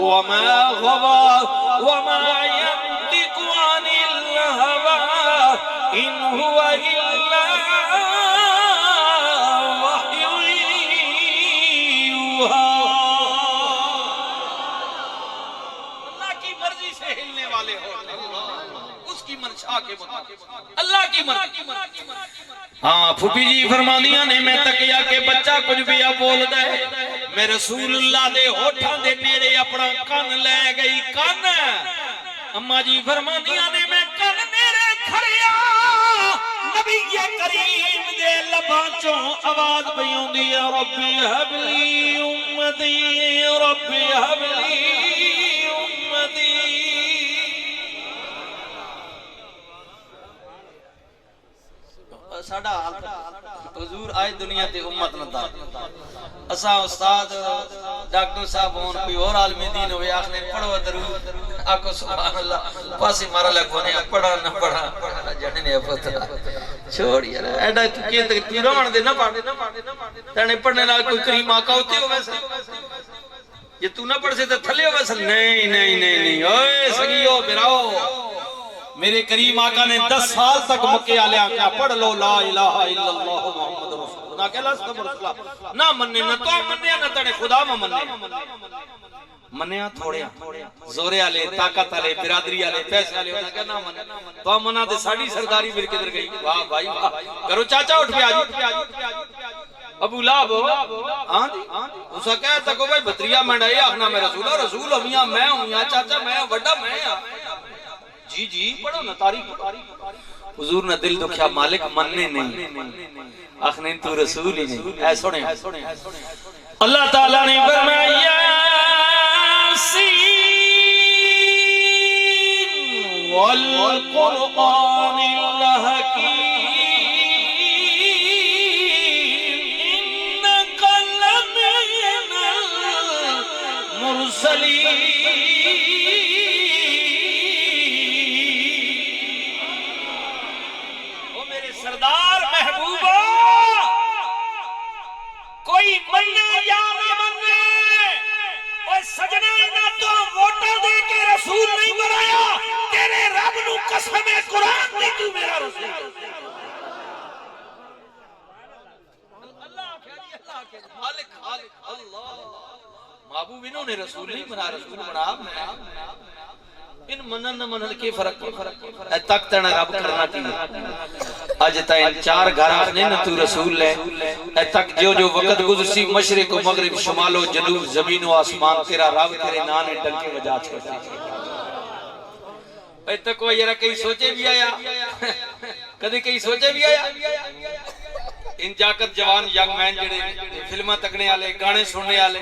وما غوى وما ينطق عن الهوى إن هو إلا وحي يوحى. اللہ کی مرضی سے ہلنے والے ہو، اس کی منشا کے مطابق اللہ کی مرضی. ہاں پھوپھی جی فرمانیاں نے میں تکیا کہ بچہ کچھ بھی بول دے، میں رسول اللہ دے ہوٹھاں دے نیڑے اپنا کن لے گئی. کن اما جی فرمانیاں نے میں کن نیڑے کھڑیا، نبی کریم دے لباں چوں آواز پئی ہوندی ہے ربی ہب لی امتی ربی ہب لی امتی. ساڑا حضور آئے دنیا تے امت نہ اسا استاد ڈاکٹر صاحب ہون کوئی اور عالم دین ہوئے آخنے پڑھو درود آکو سبحان اللہ پاسی مارا لگونے پڑھا نہ پڑھا جڑنے پتہ چھوڑ یار ایڈا تو کیے تک روان دے نہ پڑھ تانے پڑھنے نال کوئی کریم آقا ہوتے ہو ویسا یہ تو نہ پڑھ سے تو تھلے ہو ویسا. نہیں نہیں نہیں نہیں اوے سگیو براؤ میرے کریم آقا نے 10 سال تک مکے آلے آقا پڑھ لو لا الہ الا اللہ محمد رسول اللہ نہ کہلا استغفر اللہ نہ مننے نہ تو مننے نہ تڑے خدا میں مننے مننے تھوڑے زورے آلے طاقت آلے برادری آلے پیسے آلے ہوتا کہ نہ مننے تو منا دے ساڑی سرداری پھر کدھر گئی. واہ بھائی واہ کرو چاچا اٹھ پہ آجو ابو لاب اسا کہتا کہ بھائی بطریہ میں ڈائی آخنا میں رسول ہومیاں میں ہومیاں چاچا میں وڈا میں جی جی پڑھو نا تاریخ. حضور نے دل دکھیا مالک مننے نہیں آخنے تو رسول ہی نہیں. اے سنے اللہ تعالیٰ نے فرمایا یاسین والقرآن الحکیم انک لمن المرسلین. سردار محبوبہ کوئی مننے یا نہ مننے اور سجنے نہ تو ووٹا دے کے رسول نہیں بنایا تیرے رب نو قسم قرآن نہیں تو میرا رسول. اللہ مالک خالق اللہ محبوب انہوں نے رسول نہیں بنا رسول بنا ان منن نہ منن کے فرق اے تک تنا رب کرنا چاہیے. اج تائیں 4 گھر نے نہ تو رسول لے اے تک جو جو وقت گزرسی مشرق و مغرب شمال و جنوب زمین و آسمان تیرا رب تیرے نانے ڈنکے بجا چھوڑتے. اے تک وہ یرا کئی سوچے بھی آیا کدی کئی سوچے بھی آیا ان جاکت جوان ینگ مین جڑے فلماں تکنے والے گانے سننے والے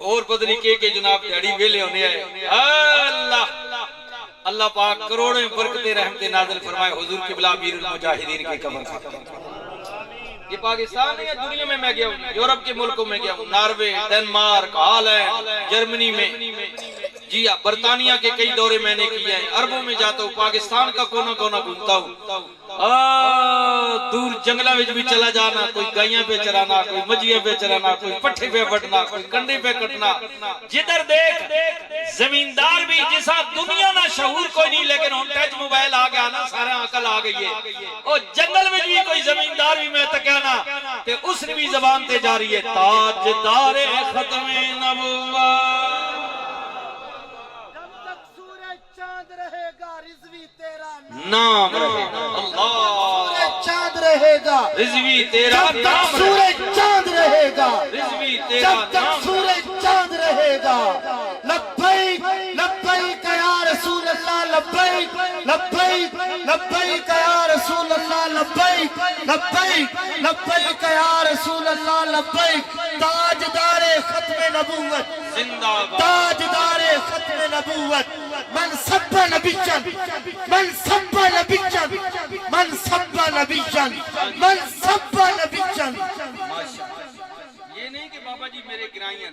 اور بدنی کے جناب دیڑی ویلے ہونے آئے. اللہ اللہ پاک کروڑیں برکتیں رحمتیں نازل فرمائے حضور قبلہ امیر المجاہدین کی قبر کا. یہ پاکستان ہے دنیا میں گیا ہوں یورپ کے ملکوں میں گیا ہوں ناروے ڈنمارک ہالینڈ جرمنی میں جی برطانیہ کے کئی دورے میں نے کیے ہیں عربوں میں جاتا ہوں پاکستان کا کونا کونا گھومتا ہوں. دور جنگلہ وچ بھی چلا جانا کوئی گائیاں پہ چرانا کوئی مجھیاں پہ چرانا کوئی پٹھے پہ بٹنا کوئی کنڈے پہ کٹنا جدھر دیکھ زمیندار بھی جیسا دنیا نہ شعور کوئی نہیں لیکن ہم ٹچ موبائل آ گیا نا سارے عقل آ گئی ہے. اور جنگل میں بھی کوئی زمیندار بھی میں تکیانا تے اس نے بھی زبان تے جاری ہے تاجدار ختم نبوت. نام رہے گا اللہ چاند رہے گا رضوی تیرا نام سورج چاند رہے گا رضوی تیرا جب تک سورج چاند رہے گا. لبیک لبیک یا رسول اللہ لبیک لبیک لبیک یا رسول اللہ لبیک لبیک لبیک یا رسول اللہ لبیک. تاجدار ختم نبوت زندہ باد تاجدار ختم نبوت من سب نبیًا من سب نبیًا من سب نبیًا من سب نبیًا. یہ نہیں کہ بابا جی میرے گرائیاں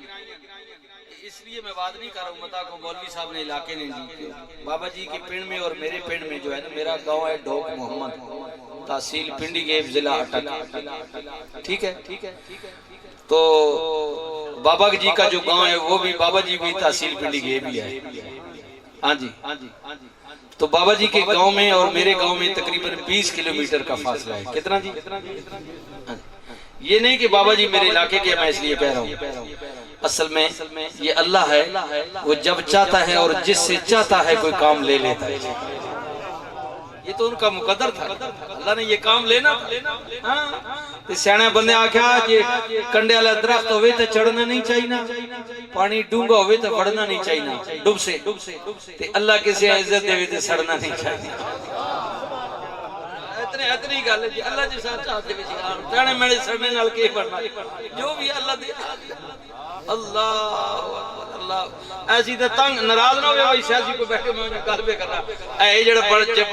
اس لیے میں بات نہیں کر رہا ہوں متا کو مولوی صاحب نے علاقے نہیں دی بابا جی کے پنڈ میں اور میرے پنڈ میں جو ہے نا میرا گاؤں ہے ڈھوک محمد تحصیل پنڈی گیب ضلع اٹک ٹھیک ہے تو بابا جی کا جو گاؤں ہے وہ بھی بابا جی بھی تحصیل پنڈی کے بھی ہے. ہاں جی. تو بابا جی کے گاؤں میں اور میرے گاؤں میں تقریباً 20 کلومیٹر کا فاصلہ ہے. کتنا جی؟ یہ نہیں کہ بابا جی میرے علاقے کے میں اس لیے کہہ رہا ہوں. اصل میں یہ اللہ ہے، وہ جب چاہتا ہے اور جس سے چاہتا ہے کوئی کام لے لیتا ہے. یہ تو ان کا مقدر تھا، اللہ نے یہ کام لینا تھا. سیانے بندے آکھیا جی کنڈے والا درخت ہوئے تو چڑھنا نہیں چاہیے، پانی ڈونگا ہوئے تو بڑھنا نہیں چاہیے، ڈب سے تے اللہ کسی عزت دے ہوئے تو سڑنا نہیں چاہیے. اتنی گل ہے جی، اللہ جی ساتھ چاہتے بھی ٹہنے میڑے سڑنے نال کے بڑھنا، جو بھی اللہ دے. اللہ اللہ ایسی تے تنگ ناراض نہ ہوئے سیاسی کو بیٹھے میں انہیں گل پہ کرنا اے جڑا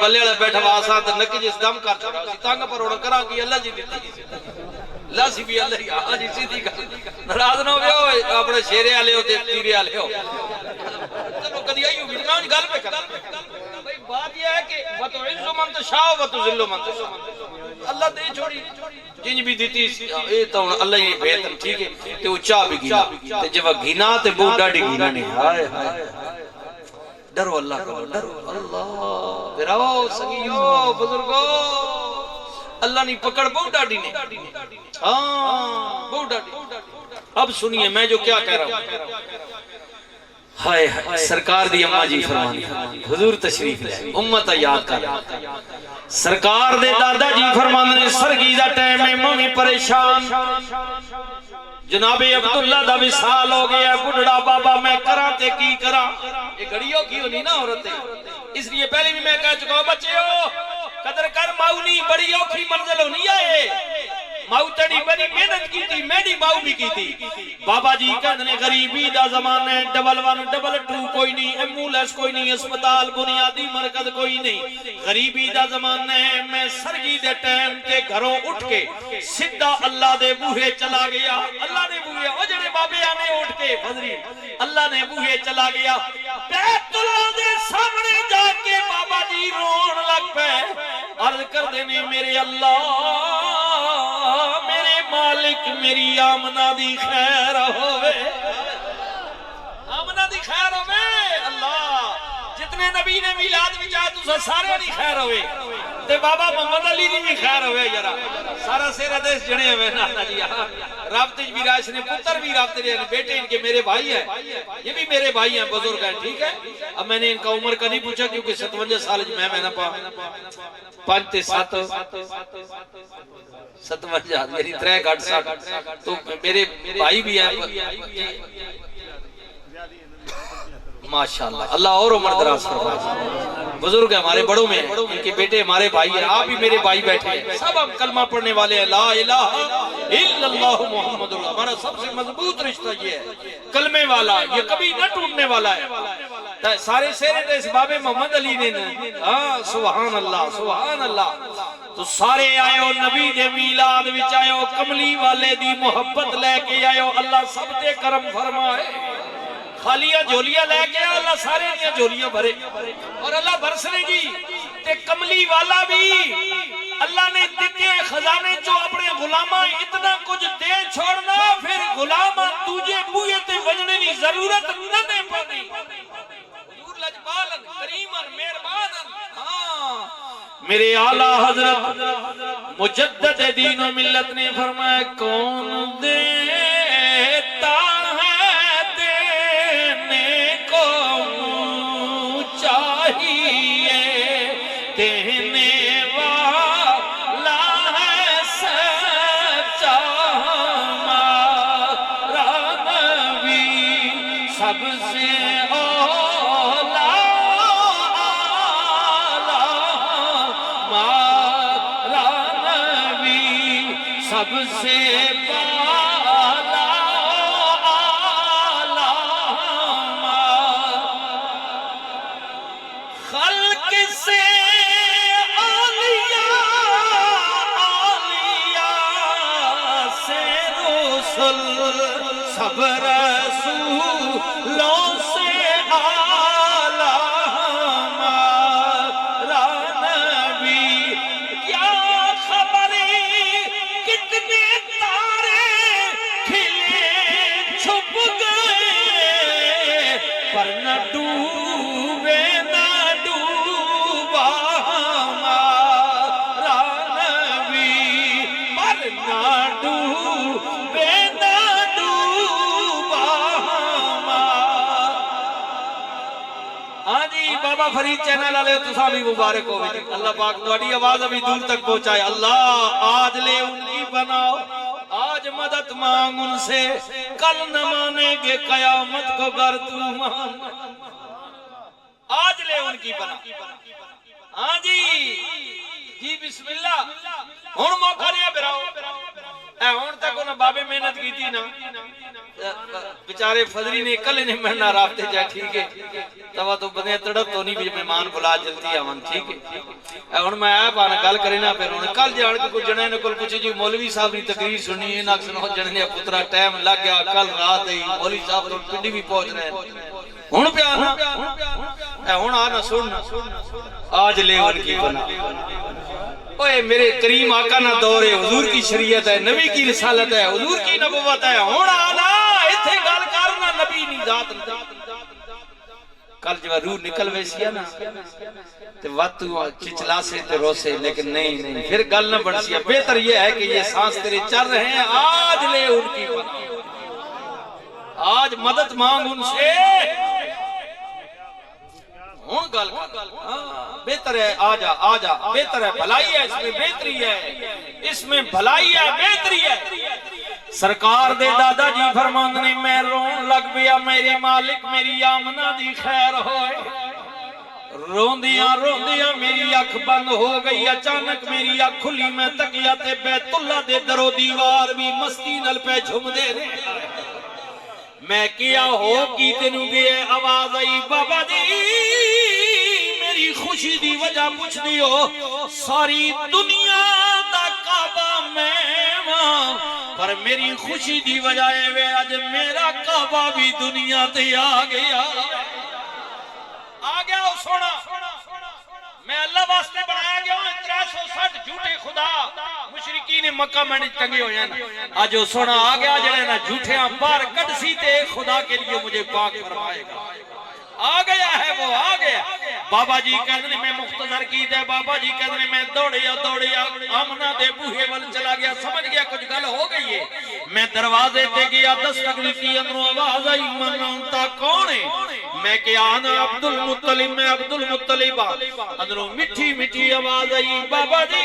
بلے والا بیٹھا واسا تے نکی جس دم کر چھڑا سی تنگ پر ہونا کرا کی اللہ جی دیتی اللہ سی بھی اللہ ہی آ جی سیدھی گل ناراض نہ ہوئے اپنے شیرے والے ہو تے تیرے والے ہو. چلو کدی آئی ہوگی میں گل پہ کرنا بھائی بات یہ ہے کہ وتعز من تشاء وتذل من تشاء. اللہ دے چھوڑی جن بھی دیتی اے تو اللہ ہی بہتر ٹھیک ہے تے اونچا بھی گینا تے جب گینا تے بہت ڈاڈی گینا نہیں. ہائے ہائے ڈرو اللہ کو، ڈرو اللہ ڈراؤ سنگیو بزرگو. اللہ نے پکڑ بہت ڈاڈی نے. ہاں بہت ڈاڈی. اب سنیے میں جو کیا کہہ رہا ہوں. ہائے ہائے سرکار دی اماں جی فرمانی حضور تشریف لے امت یاد کر. سرکار دے دادا جی فرمانے سرگی دا ٹائم ہے ممی پریشان. جناب عبداللہ دا وصال ہو گیا بڑھڑا بابا میں کراں تے کی کراں. یہ گھڑیوں کی ہونی نا عورتیں، اس لیے پہلے بھی میں کہہ چکا ہوں بچیو قدر کر ماؤ نہیں بڑی اوکھی منزل ہونی آئے. ماؤ تڑی بڑی محنت کی تھی میری ماؤ بھی کی تھی. بابا جی کہنے غریبی دا زمانہ ہے، ڈبل 1 ڈبل 2 کوئی نہیں، ایمبولینس کوئی نہیں، اسپتال بنیادی مرکز کوئی نہیں، غریبی دا زمانہ ہے. میں سرگی دے ٹائم تے گھروں اٹھ کے سیدھا اللہ دے بوہے چلا گیا. اللہ نے بوہے او جڑے بابے آنے اٹھ کے فضری اللہ نے بوہے چلا گیا. بیت اللہ دے سامنے جا کے بابا جی رون لگ پے. عرض کر دینے میرے اللہ میرے مالک میری آمنہ دی خیر ہوئے، آمنہ دی خیر ہوئے. اللہ جتنے نبی نے میلاد بھی جائے تو سارے نہیں خیر ہوئے تے بابا محمد علی دی بھی خیر ہوئے. یارا سارا سیرہ دیس جنے ہوئے نانا جی رابطے بھی راش نے پتر بھی رابطے رہے بیٹے ان کے میرے بھائی ہیں، یہ بھی میرے بھائی ہیں بزرگ ہیں ٹھیک ہے. اب میں نے ان کا عمر کا نہیں پوچھا کیونکہ 57 سال میں نہ پا 5 تے 7 57 میری 3 گھٹ 60 تو میرے بھائی بھی ہیں ماشاءاللہ. اللہ اور عمر دراز فرمائے. بزرگ ہمارے بڑوں میں ہیں، ان کے بیٹے ہمارے بھائی ہیں، آپ بھی میرے بھائی بیٹھے ہیں، سب ہم کلمہ پڑھنے والے ہیں. لا الہ الا اللہ محمد اللہ. ہمارا سب سے مضبوط رشتہ یہ ہے کلمے والا، یہ کبھی نہ ٹوٹنے والا ہے. سارے سیرے دے اس باب محمد علی نے ہاں سبحان اللہ سبحان اللہ. تو سارے آئے ہو نبی دے میلاد وچ آئے ہو کملی والے دی محبت لے کے آئے ہو. اللہ سب تے کرم فرمائے. خالیاں جھولیاں لے کے اللہ سارے دیا جھولیاں بھرے اور اللہ برسنے جی تے کملی والا بھی اللہ نے دیتے خزانے جو اپنے غلامہ اتنا کچھ دے چھوڑنا پھر غلامہ تجھے بوئے تے وجنے نہیں ضرورت نہ دے پانی. حضور لجبالن کریمن مہربانن. میرے اعلیٰ حضرت مجدد دین و ملت نے فرمایا کون دیتا دینے والا ہے سچا ہمارا نبی سب سے اولا ہمارا نبی سب سے سب رسولوں سے اعلیٰ ہمارا نبی. کیا خبر کتنے تارے بابا فرید چینل والے تساں بھی مبارک ہو جی اللہ پاک تہاڈی آواز ابھی دور تک پہنچائے اللہ آج لے ان کی بناؤ آج مدد مانگ ان سے کل نہ مانیں گے قیامت کو گر تو مان آج لے ان کی بناؤ ہاں جی بسم اللہ ہن موقع نہیں براؤ اے ہن تک انہاں بابے محنت کیتی نا بیچارے فضری نے کل نے مرنا رابطے جا ٹھیک ہے توا تو بندے تڑپ تو نہیں بھی مہمان بلا جلدی آون ٹھیک ہے اے ہن میں آپ آنا گل کرے نا پھر ہن کل جان کے کوئی جنے نے کول پوچھے جی مولوی صاحب نے تقریر سنی ہے نا سنو جنے نے پترا ٹائم لگ گیا کل رات ہی مولوی صاحب تو پنڈی بھی پہنچ رہے ہیں ہن پہ آنا اے ہن آنا سن آج لے ان کی بنا اوے میرے کریم آقا نہ دور ہے حضور کی شریعت ہے نبی کی رسالت ہے حضور کی نبوت ہے ہن آنا ایتھے گل کرنا نبی نہیں ذات کل جو روح نکل ویسی ہے نا تے واتو چچلا سے تے روسے لیکن نہیں پھر گل نہ بڑھ سی بہتر یہ ہے کہ یہ سانس تیرے چل رہے ہیں آج لے ان کی بنا آج مدد مانگ ان سے ہون گل بہتر ہے آجا بہتر ہے بھلائی ہے اس میں بہتری ہے اس میں بھلائی ہے بہتری ہے سرکار دے دادا جی فرماند نے میں رون لگ پیا میرے مالک میری آمنہ دی خیر ہوئے روندیاں میری اکھ بند ہو گئی اچانک میری اکھ کھلی میں تکیا تے بیت اللہ دے درو دیوار بھی مستی نل پہ جھم دے رہے میں کیا ہو کی تینوں دے آواز آئی بابا جی میری خوشی دی وجہ پوچھ دیو ساری دنیا دا کعبہ میں ماں پر میری خوشی دی وجہ ہے آج میرا کعبہ بھی دنیا تے آ گیا سونا میں اللہ واسطے بنایا گیا ہوں 360 جھوٹے خدا مشرکین مکہ میں ٹنگے ہوئے ہیں آج وہ سونا آ گیا جڑے نا جھوٹے باہر کٹ سی تے خدا کے لیے مجھے پاک فرمائے گا آ گیا ہے وہ آ گیا بابا جی کہنے میں مختصر کی دے بابا جی کہنے میں دوڑیا آمنہ دے بوہے ول چلا گیا سمجھ گیا کچھ گل ہو گئی ہے میں دروازے تے گیا دستک کی اندروں آواز آئی منتا کون ہے میں کیا آنا عبدالمطلب میں عبدالمطلب اندروں مٹھی آواز آئی بابا جی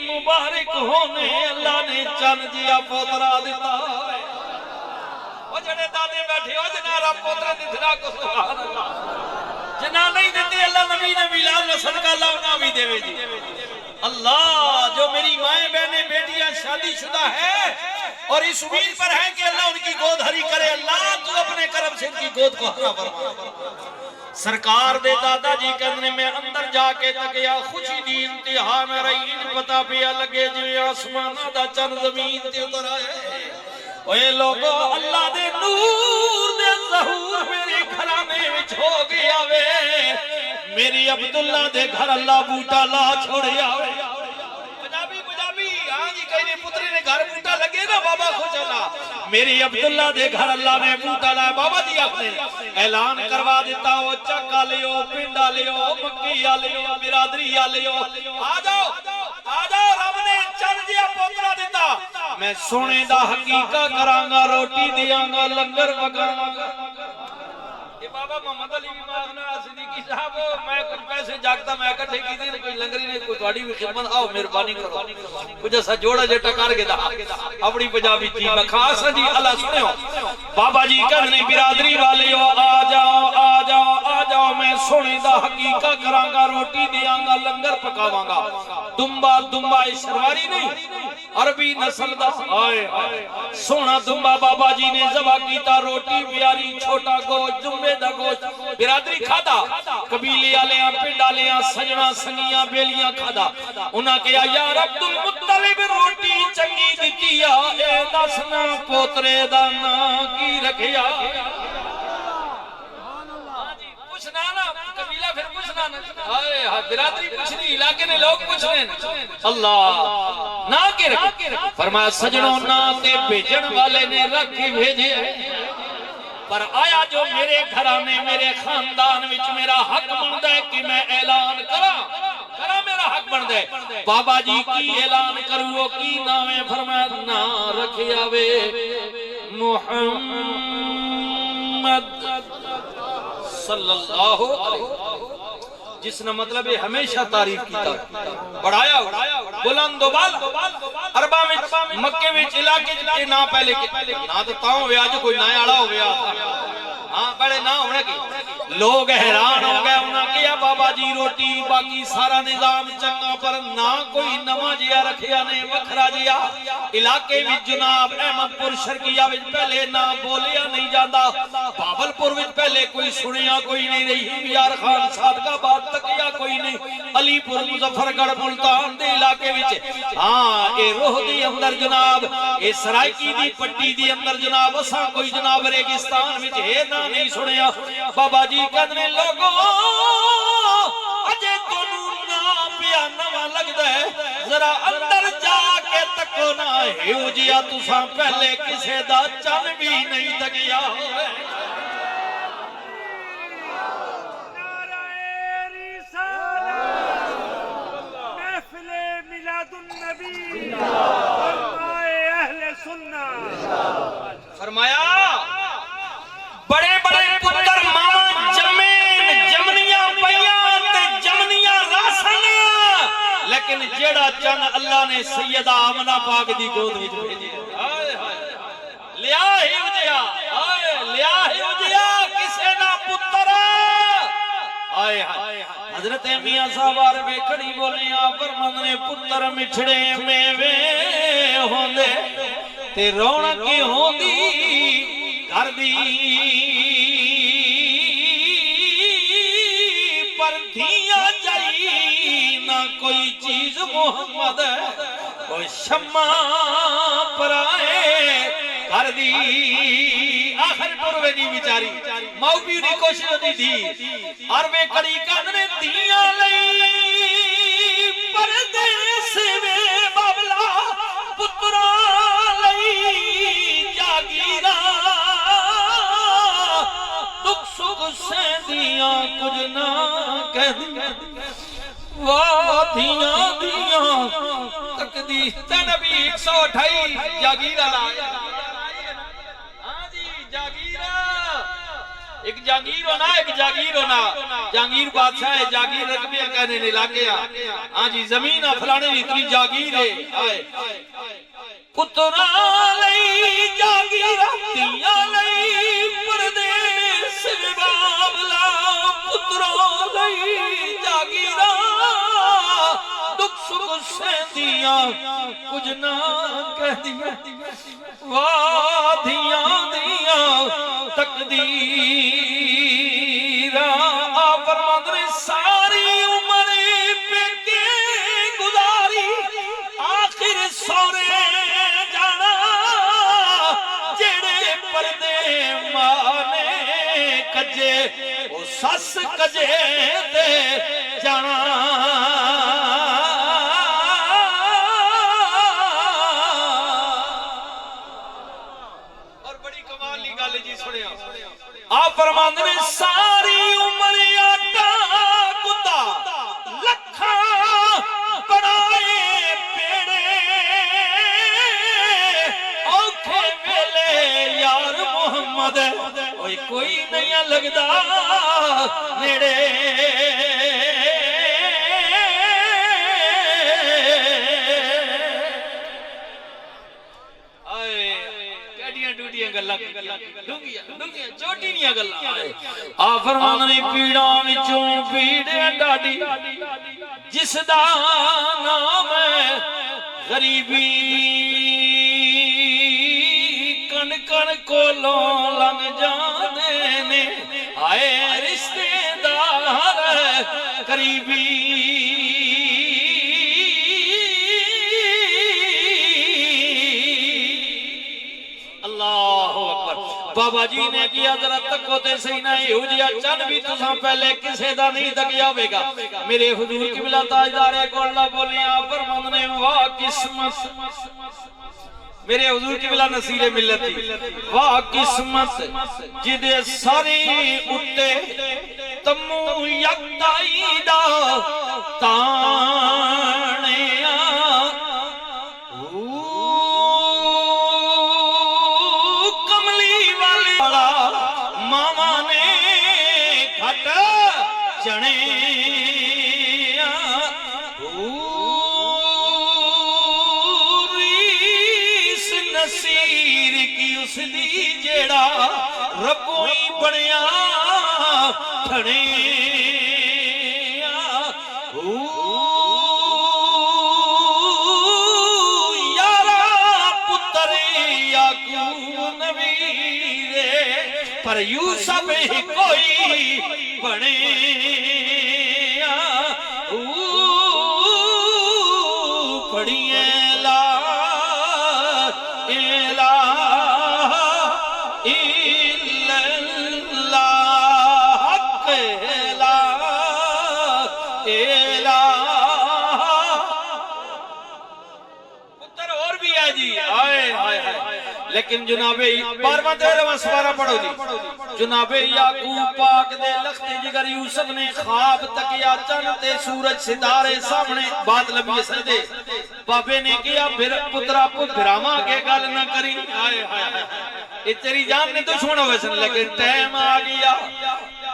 مبارک ہونے اللہ نے چن جیا پوترا دیتا وہ جڑے دادے بیٹھے ہو جنارا پوترا دیتنا کو سبحان اللہ جنا نہیں دیتے اللہ نبی نے ملاد و صدقہ اللہ انہا بھی دے جی اللہ جو میری مائیں بہنیں بیٹیاں شادی شدہ ہے اور اس امید پر ہے کہ اللہ ان کی گود ہری کرے اللہ تو اپنے کرم سے ان کی گود کو ہرا فرما سرکار دے دادا جی کہنے میں اندر جا کے تکیا خوشی دی انتہا میں رہی پتا پیا لگے جو آسمانہ دا چند زمین تے اتر آئے اوے لوگو اللہ دے نور دے ظہور میرے گھرانے وچ ہو گیا وے میری عبداللہ دے گھر اللہ بوٹا لا چھوڑیا وے پنجابی ہاں جی کہیں پتری نے گھر بوٹا لگے نا بابا خوش اللہ میری عبداللہ دے گھر اللہ نے بوٹا لائے بابا جی اپنے اعلان کروا دیتا ہو چکا لیو پنڈا لیو مکی لیو برادری لیو آ جاؤ رب نے چل دیا پوترا دیتا میں سونے دا حقیقہ کرانگا روٹی دیاں گا لنگر پکاواں گا یہ بابا محمد علی ماغنا صدیقی صاحب میں کچھ پیسے جاگتا میں اکٹھے کی دیں کوئی لنگری نے کوئی گاڑی بھی خدمت آؤ مہربانی کرو کچھ ایسا جوڑا جے ٹکار کے دا اپنی پنجابی چیز میں خاص جی اللہ سنے ہو بابا جی کہنے برادری والے ہو آ جاؤ میں سونے دا حقیقہ کرانگا روٹی دیاں گا لنگر پکاواں گا دمبا شرواری نہیں عربی نسل دا آئے سونا دمبا بابا جی نے ذبح کیتا روٹی پیاری چھوٹا گوشت دمبے دا گوشت برادری کھادا قبیلے آلیاں پنڈ آلیاں سجنا سنگیاں بیلیاں کھادا انہاں کہا یار عبدالمطلب روٹی چنگی دیتیا اے دسنا پوترے دا نا کی رکھیا قبیلہ پھر پوچھنا نا برادری پوچھنی علاقے نے لوگ پوچھنے اللہ نا کے رکھے فرمایا سجنوں نا تے بھیجن والے نے رکھ بھیجے پر آیا جو میرے گھرانے میرے خاندان وچ میرا حق بندا ہے کہ میں اعلان کرا میرا حق بندا ہے بابا جی کی اعلان کرو کی نام ہے فرمایا نا رکھیا وے محمد صلی اللہ علیہ وسلم، جس نے مطلب ہے ہمیشہ تعریف کیتا بڑھایا بلند و بالا عربہ میں مکے میں علاقے کے نہ پہلے نہ تو تاؤں ہویا جو کوئی نیا آڑا ہو گیا ہاں بڑے نہ ہونے کی لوگ حیران ہو گئے انہاں کیا بابا جی روٹی باقی سارا نظام چنگا پر نہ کوئی نواں جیا رکھیا نے وکھرا جیا علاقے میں جناب احمد پور شرقیہ وچ پہلے نہ بولیا نہیں جاتا بابل پور وچ پہلے کوئی سنیا کوئی نہیں رہی یار خان صادقہ بات تکیا کوئی نہیں علی پور مظفر گڑھ ملتان دے علاقے وچ ہاں اے روح دی اندر جناب اے سرائکی دی پٹی دی اندر جناب اساں کوئی جناب ریگستان وچ ہے نہ نہیں سنیا بابا جی کہنے لوگوں اجے تونوں نا پیا نواں لگدا ہے ذرا اندر جا کے تکو نا ہیو جیا تساں پہلے کسے دا چن بھی نہیں تکیا فرمایا بڑے بڑے پتر ماما جمین جمنیاں پیاں تے جمنیاں راسن لیکن جیڑا چن اللہ نے سیدہ آمنہ پاک دی گود وچ بھیجی لیا ہی اجیا کسے نہ پتر حضرت میاں صاحب آروے کھڑی بولے آپ فرماندے نے پتر مچھڑے میوے ہوندے تے رونق ہوندی گھر دی پر دھیاں جائی نہ کوئی چیز محمد وہ شمع پرائے گھر دی آخر پروے دی بیچاری موبی نے کوشش دی تھی آروے کڑی کندنے دھیاں لئی پردیس میں بابلا پترا لئی جاگیرا دکھ سکھ سے دیاں کچھ نہ کہہ دیا وادیاں دیاں تقدیر تے نبی 128 جاگیرا لائے ہاں جی جاگیرا ایک جاگیر ہونا ایک جاگیر ہونا جاگیر بادشاہ ہے جاگیر رقبیہ کہنے علاقے ہاں جی زمین افلانے اتنی جاگیر ہے پترا لئی جاگیر دیا لئی پردیس بابلا پترا لئی جاگیر دکھ سکھ سے دیا کچھ نہ کہہ دیا وادیاں دیا تقدیر آپ فرماتے ہیں ساری عمر پہ کے گزاری آخر سورے جانا جڑے پردے مانے کجے وہ سس کجے دے جانا آپ فرماندے نے ساری عمر آٹا کتا لکھاں بڑائے پیڑے اوکھے ویلے یار محمد کوئی نہیں لگدا نیڑے آپ فرماندے پیڑاں وچوں پیڑ ڈاڈی جس دا نام ہے غریبی کن کن کولوں لنگ جاندے نے آئے رشتے دار قریبی بابا جی نے کیا ذرا تکو تے سینہ ہو جیا چن بھی تساں پہلے کسے دا نہیں تکیا ہوئے گا میرے حضور قبلہ تاجدار گولڈا بولے آپ فرماندے نے واہ قسمت میرے حضور قبلہ نصیر ملت واہ قسمت جدے ساری اٹھے تمو یکتائی دا تانیا جنے ریس نصیر کی اس دی جیڑا ربوں ہی بنیا کھڑے یارا پتر یعقوب نبی دے پر یوسف ہی کوئی بنے پڑھیے لا الہ الا اللہ حق لا الہ پتر اور بھی ہے جی آئے لیکن جناب 12واں 13واں سپارہ پڑھو جی جناب یعقوب پاک دے لخت جگر یوسف نے خواب تکیا چند تے سورج ستارے سامنے بات لمبی ہے سجدے بابے نے کیا پترا بھراواں کے گل نہ کری یہ تیری جان نے تو چھوڑا ویسن لیکن ٹائم آ گیا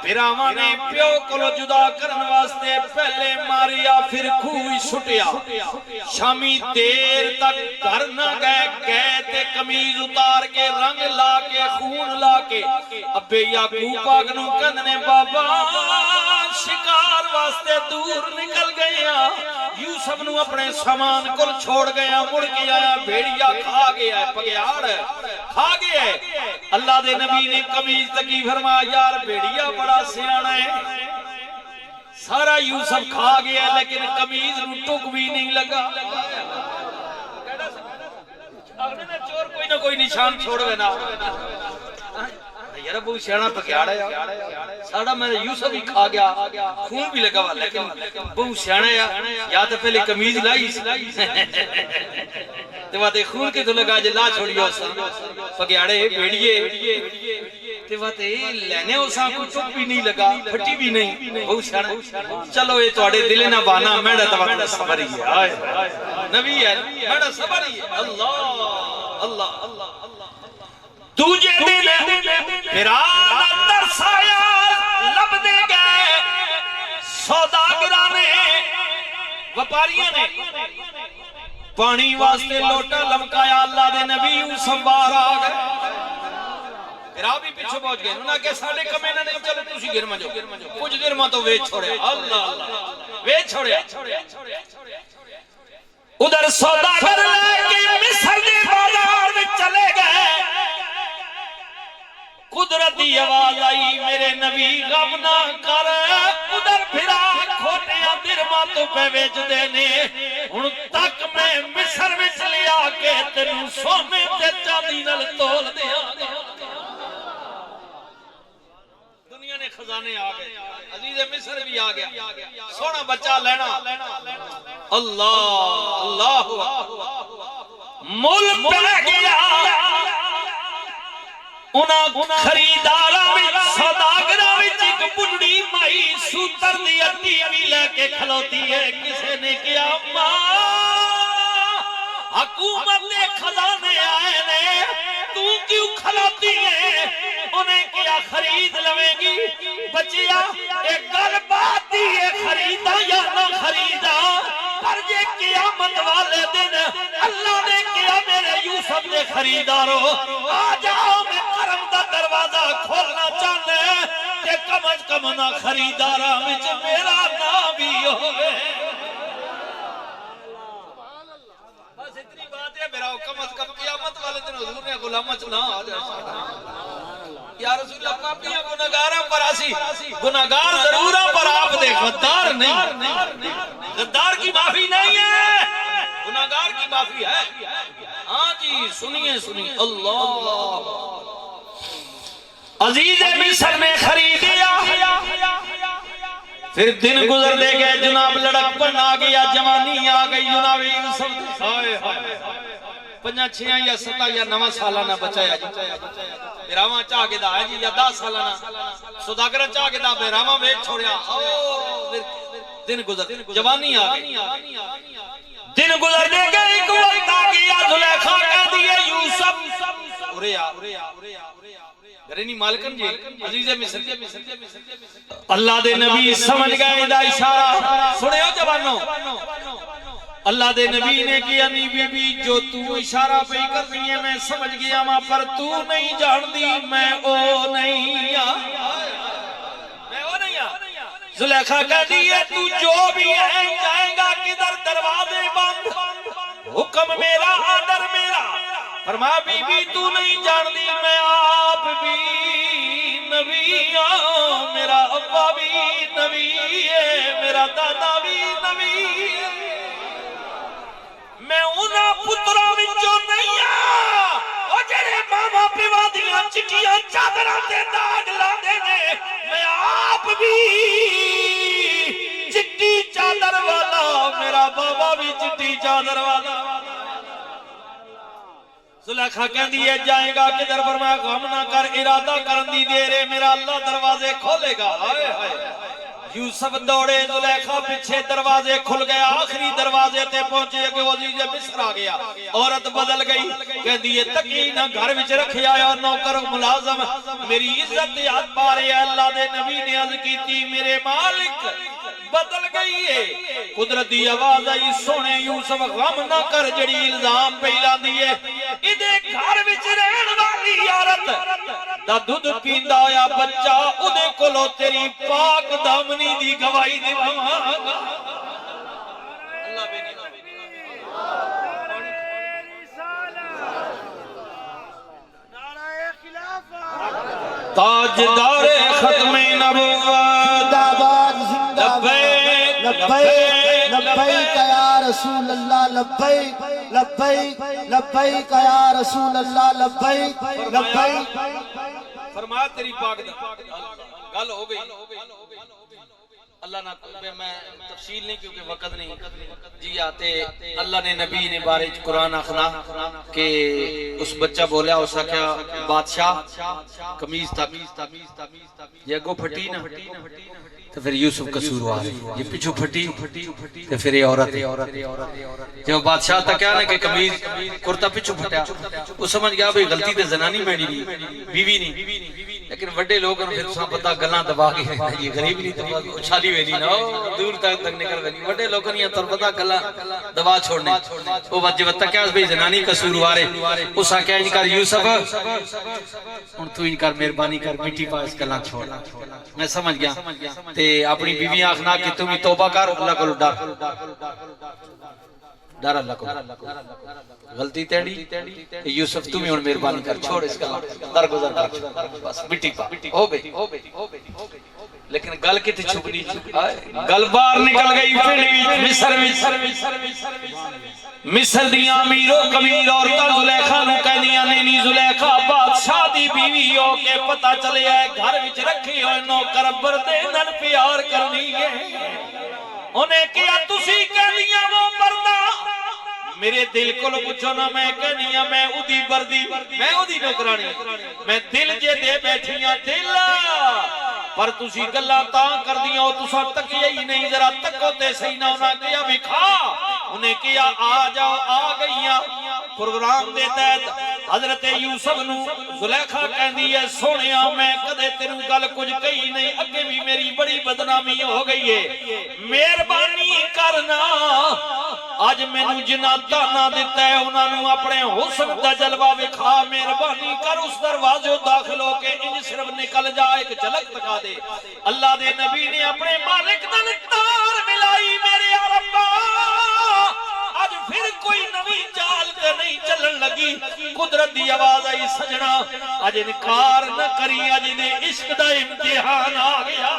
بھراواں نے پیو کو جدا کرن واسطے پہلے ماریا پھر کھوئی سٹیا شامی دیر تک گھر نہ گئے تے قمیض اتار کے رنگ لا کے خون لا کے ابے یعقوب پاک نو کندنے بابا شکار واسطے دور نکل گیا یوسف نو اپنے سامان کل چھوڑ گیا مڑ کے آیا بھیڑیا کھا گیا پگیاڑ کھا گیا اللہ دے نبی نے قمیض تکی فرمایا یار بھیڑیا بڑا سیانا ہے سارا یوسف کھا گیا لیکن قمیض نو ٹک بھی نہیں لگا چور کوئی نہ کوئی نشان چھوڑ نا یار بہت سیانا پکیاڑا ہے ساڑا میں یوسف ہی کھا گیا خون بھی لگا ہوا لیکن بہت سیانا ہے یا تو پہلے قمیض لائی تو باتیں خون کے تو لگا جے لا چھوڑیو پکیاڑے بیڑیے تو باتیں لینے اساں کو چک بھی نہیں لگا پھٹی بھی نہیں بہت سیانا چلو یہ توڑے دلے نہ بانا میڈا تواتر صبر ہی ہے نبی ہے میڈا صبر ہی ہے اللہ اللہ اللہ تجھے دل پھرا ترسایا لب دے گئے سوداگرانے وپاریاں نے پانی واسطے لوٹا لمکایا اللہ دے نبی یوسف باہر آ گئے پھرا بھی پیچھے پہنچ گئے انہاں کہ ساڑھے کمیں نہ نہیں چلے تُوسی گرما جو کچھ گرما تو ویچ چھوڑے اللہ ویچ چھوڑے ادھر سوداگر لے کے مصر دے بازار میں چلے گئے قدرتی آواز آئی میرے نبی غم نہ کر ادھر پھرا کھوٹیاں درما تو پہ ویچ دینے ان تک میں مصر میں لیا کے تنو سونے تے چاندی نال تول دیا دنیا نے خزانے آ گئے عزیز مصر بھی آ گیا سونا بچہ لینا اللہ اللہ مل پہ گیا خریدارا سوداگرا ایک بڑھڑی مائی سوتر دی اٹی بھی لے کے کھلوتی ہے کسے نے کیا ماں حکومت دے خزانے آئے نے تو کیوں کھلوتی ہے انہیں کیا خرید لویں گی بچیا ایک گل بات دی ہے خریدا یا نہ خریدا پر یہ قیامت والے دن اللہ نے کیا میرے یوسف نے خریدارو آ جاؤ میں کرم دا دروازہ کھولنا چاہنے کہ کم از کم نہ خریدارا مجھ میرا نام بھی ہوئے بس اتنی بات ہے میرا کم از کم قیامت والے دن حضور نے غلامت نہ آ جائے یا رسول اللہ پاپیاں گناہگاراں پر آسی گناہگار ضرورہ پر آپ دے غدار نہیں غدار کی معافی نہیں ہے گناہگار کی معافی ہے ہاں جی سنیے سنیے اللہ عزیز مصر نے خریدیا پھر دن گزر دے گئے جناب لڑک پن آ گیا جوانی آ گئی جناب یوسف پنجا چھیاں یا ستا یا نواں سالانہ بچایا جی بیراواں چاہ کے دا ہے جی یا 10 سالانہ سوداگر چاہ کے دا بیراواں ویچ چھوڑیا دن گزر جوانی آ گئی دن گزر دے گئے ایک وقت آ گیا زلیخا کہہ دیئے یوسف ارے نہیں مالکن جی عزیز مصر اللہ دے نبی سمجھ گئے دا اشارہ سنے ہو جوانوں اللہ دے نبی نے کیا نہیں بی بی جو تو اشارہ پہ کرنی ہے میں سمجھ گیا ماں پر تو نہیں جان دی میں او نہیں زلیخا کہہ دیئے تو جو بھی ہے جائیں گا کدھر دروازے بند حکم میرا آدر میرا فرما بی بی تو نہیں جان دی میں آپ بھی نبی ہوں میرا ابا بھی نبی ہے میرا دادا بھی نبی میں انہاں پتروں وچوں نہیں او جڑے ماما پیوا دیاں چٹیاں چادراں تے داغ لاندے نے میں آپ بھی چٹی چادر والا میرا بابا بھی چٹی چادر والا زلیخا کہندی ہے جائے گا کدھر فرمایا غم نہ کر ارادہ کرن دی دیر میرا اللہ دروازے کھولے گا ہائے ہائے یوسف دوڑے زلیخا پیچھے دروازے کھل گیا آخری دروازے تے پہنچے کہ عزیز مصر آ گیا عورت بدل گئی کہندی ہے تکی نہ گھر وچ رکھیا یا نوکر ملازم میری عزت یاد پارے اللہ دے نبی نے عرض کیتی میرے مالک بدل گئی ہے قدرتی آواز آئی سونے یوسف غم نہ کر جڑی الزام پہلا دیئے ادھے گھر وچ رہن والی عورت دا دودھ پیندا ہویا بچہ ادھے کولو تیری پاک دامنی دی گواہی دے اللہ بے تاجدار ختم نبوت لبیک لبیک لبیک یا رسول اللہ لبیک لبیک لبیک یا رسول اللہ لبیک لبیک فرمایا تیری پاک گل ہو گئی اللہ نہ میں تفصیل نہیں کیونکہ وقت نہیں جی آتے اللہ نے نبی نے بارے قرآن اخنا کہ اس بچہ بولیا اس کا کیا بادشاہ قمیض تھا یہ گو پھٹی نا تو پھر یوسف قصوروار یہ پیچھو پھٹی تو پھر یہ عورت جو بادشاہ تھا کیا نا کہ قمیض کرتا پیچھو پھٹیا وہ سمجھ گیا بھئی غلطی تے زنانی میری نہیں بیوی نہیں لیکن وڈے لوگ پھر ساں پتہ گلاں دبا کے یہ غریب نہیں دبا اچھالی ویلی نا دور تک نکل ویلی وڈے لوگوں نے تر پتہ گلاں دبا چھوڑنے وہ وجہ تک کیا بھئی زنانی قصوروار ہے اس کیا انکار یوسف ان تو انکار مہربانی کر مٹی پاس گلاں چھوڑ میں سمجھ گیا تے اپنی بیوی آخنا کہ تم توبہ کر اللہ کو ڈر اللہ کو غلطی تیڑی یوسف تمہیں ان مہربانی کر چھوڑ اس کا درگزر کر بس مٹی پا ہو گئی لیکن گل کی تھی چھپنی گل باہر نکل گئی مصر دی امیر و کبیر عورتاں زلیخا نو کہندیاں نہیں زلیخا بادشاہ دی بیوی ہو کے پتہ چلے ہے گھر وچ رکھی ہوئے نوکر بردے نال پیار کرنی ہے انہیں کیا تسی کہندیاں وہ پردہ میرے دل کو پوچھو نا میں کہنیاں میں اودی بردی میں اودی نوکرانی میں دل جے دے بیٹھیاں دل پر تسی گلاں تاں کر دیاں او تساں تکیا ہی نہیں ذرا تکو تے صحیح نہ انہاں کیا وکھا انہیں کیا آ جاؤ آ گئیاں پروگرام دے تحت حضرت یوسف نو زلیخا کہندی ہے سونیا میں کدے تینوں گل کچھ کہی نہیں اگے بھی میری بڑی بدنامی ہو گئی ہے مہربانی کرنا آج میں نو جنہ دانا دیتا ہے انہاں نو اپنے حسن دا جلوہ وکھا مہربانی کر اس دروازے داخل ہو کے انج صرف نکل جا ایک جھلک دکھا دے اللہ دے نبی نے اپنے مالک نال تار ملائی میرے ربا آج پھر کوئی نوی چال تے نہیں چلن لگی قدرت دی آواز آئی سجنا آج انکار نہ کری آج نے عشق دا امتحان آ گیا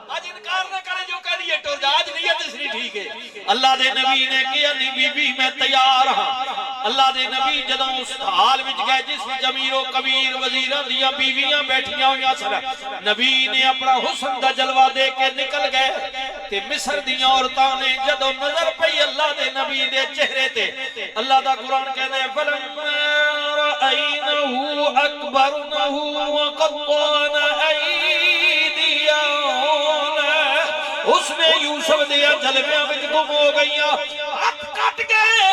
آج انکار نہ کرے جو کہہ دیئے ٹور جا آج نیت اس لیے ٹھیک ہے اللہ دے نبی نے کیا نہیں بی بی میں تیار ہاں اللہ دے نبی جدوں اس حال وچ گئے جس وچ امیر و کبیر وزیراں دیاں بیویاں بیٹھیاں ہویاں سن نبی نے اپنا حسن دا جلوہ دے کے نکل گئے تے مصر دیاں عورتاں نے جدوں نظر پئی اللہ دے نبی دے چہرے تے اللہ دا قرآن کہندا ہے فلما رأینہ اکبرنہ وقطعن اس میں یوسف دیا جلویاں وچ گم ہو گئیاں ہاتھ کٹ گئے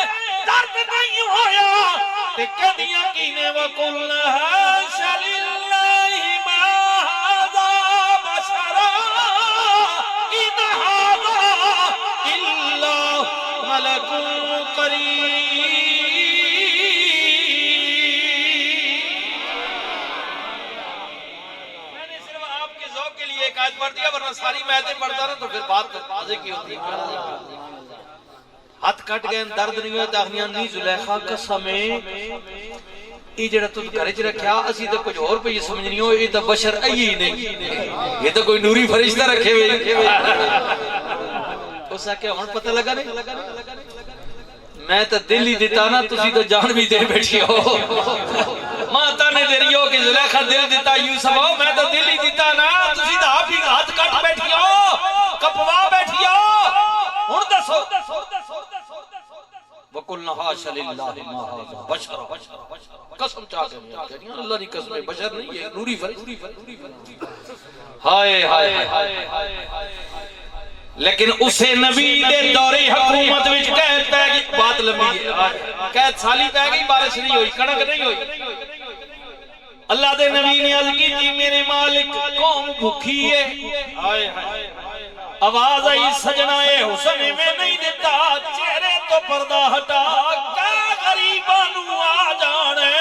درد نہیں ہویا تے کدیاں کینے وقل حاشا للہ ما ھذا بشرا ان ھذا الا ملک کریم. میں نے صرف آپ کے ذوق کے لیے ایک آیت پڑھ دیا ورنہ ساری میتیں پڑھتا نا تو پھر بات واضح کی ہوتی ہے. ہاتھ کٹ گئے درد نہیں ہوتا اخنیاں نہیں زلیخا قسمیں یہ جڑا تو گھر چ رکھیا اسی تو کچھ اور پہ سمجھ نہیں ہو یہ تو بشر ائی نہیں یہ تو کوئی نوری فرشتہ رکھے ہوئے. اس آ کے ہن پتہ لگا نہیں میں تو دل ہی دیتا نا تسی تو جان بھی دے بیٹھی ہو. ماتا نے دے رہی ہو کہ زلیخا دل دیتا یوسف ہو میں تو دل ہی دیتا نا تسی تو آپ ہی ہاتھ کٹ بیٹھی ہو کپوا بیٹھی ہو. ہن دسو وَقُلْنَا حَاشَ لِلَّهِ مَا هَذَا بَشَرٌ قسم چاہ کے اللہ کی قسم بشر نہیں ہے نوری فرشتہ. ہائے ہائے لیکن اسے نبی دے دور حکومت وچ قید پہ گئی. بات لمبی ہے قید سالی پہ گئی بارش نہیں ہوئی کڑک نہیں ہوئی. اللہ دے نبی نے عرض کی تھی میرے مالک قوم بھوکی ہے. آواز آئی سجنا اے حسن میں نہیں دیتا چہرے تو پردہ ہٹا کیا غریبانو آ جانے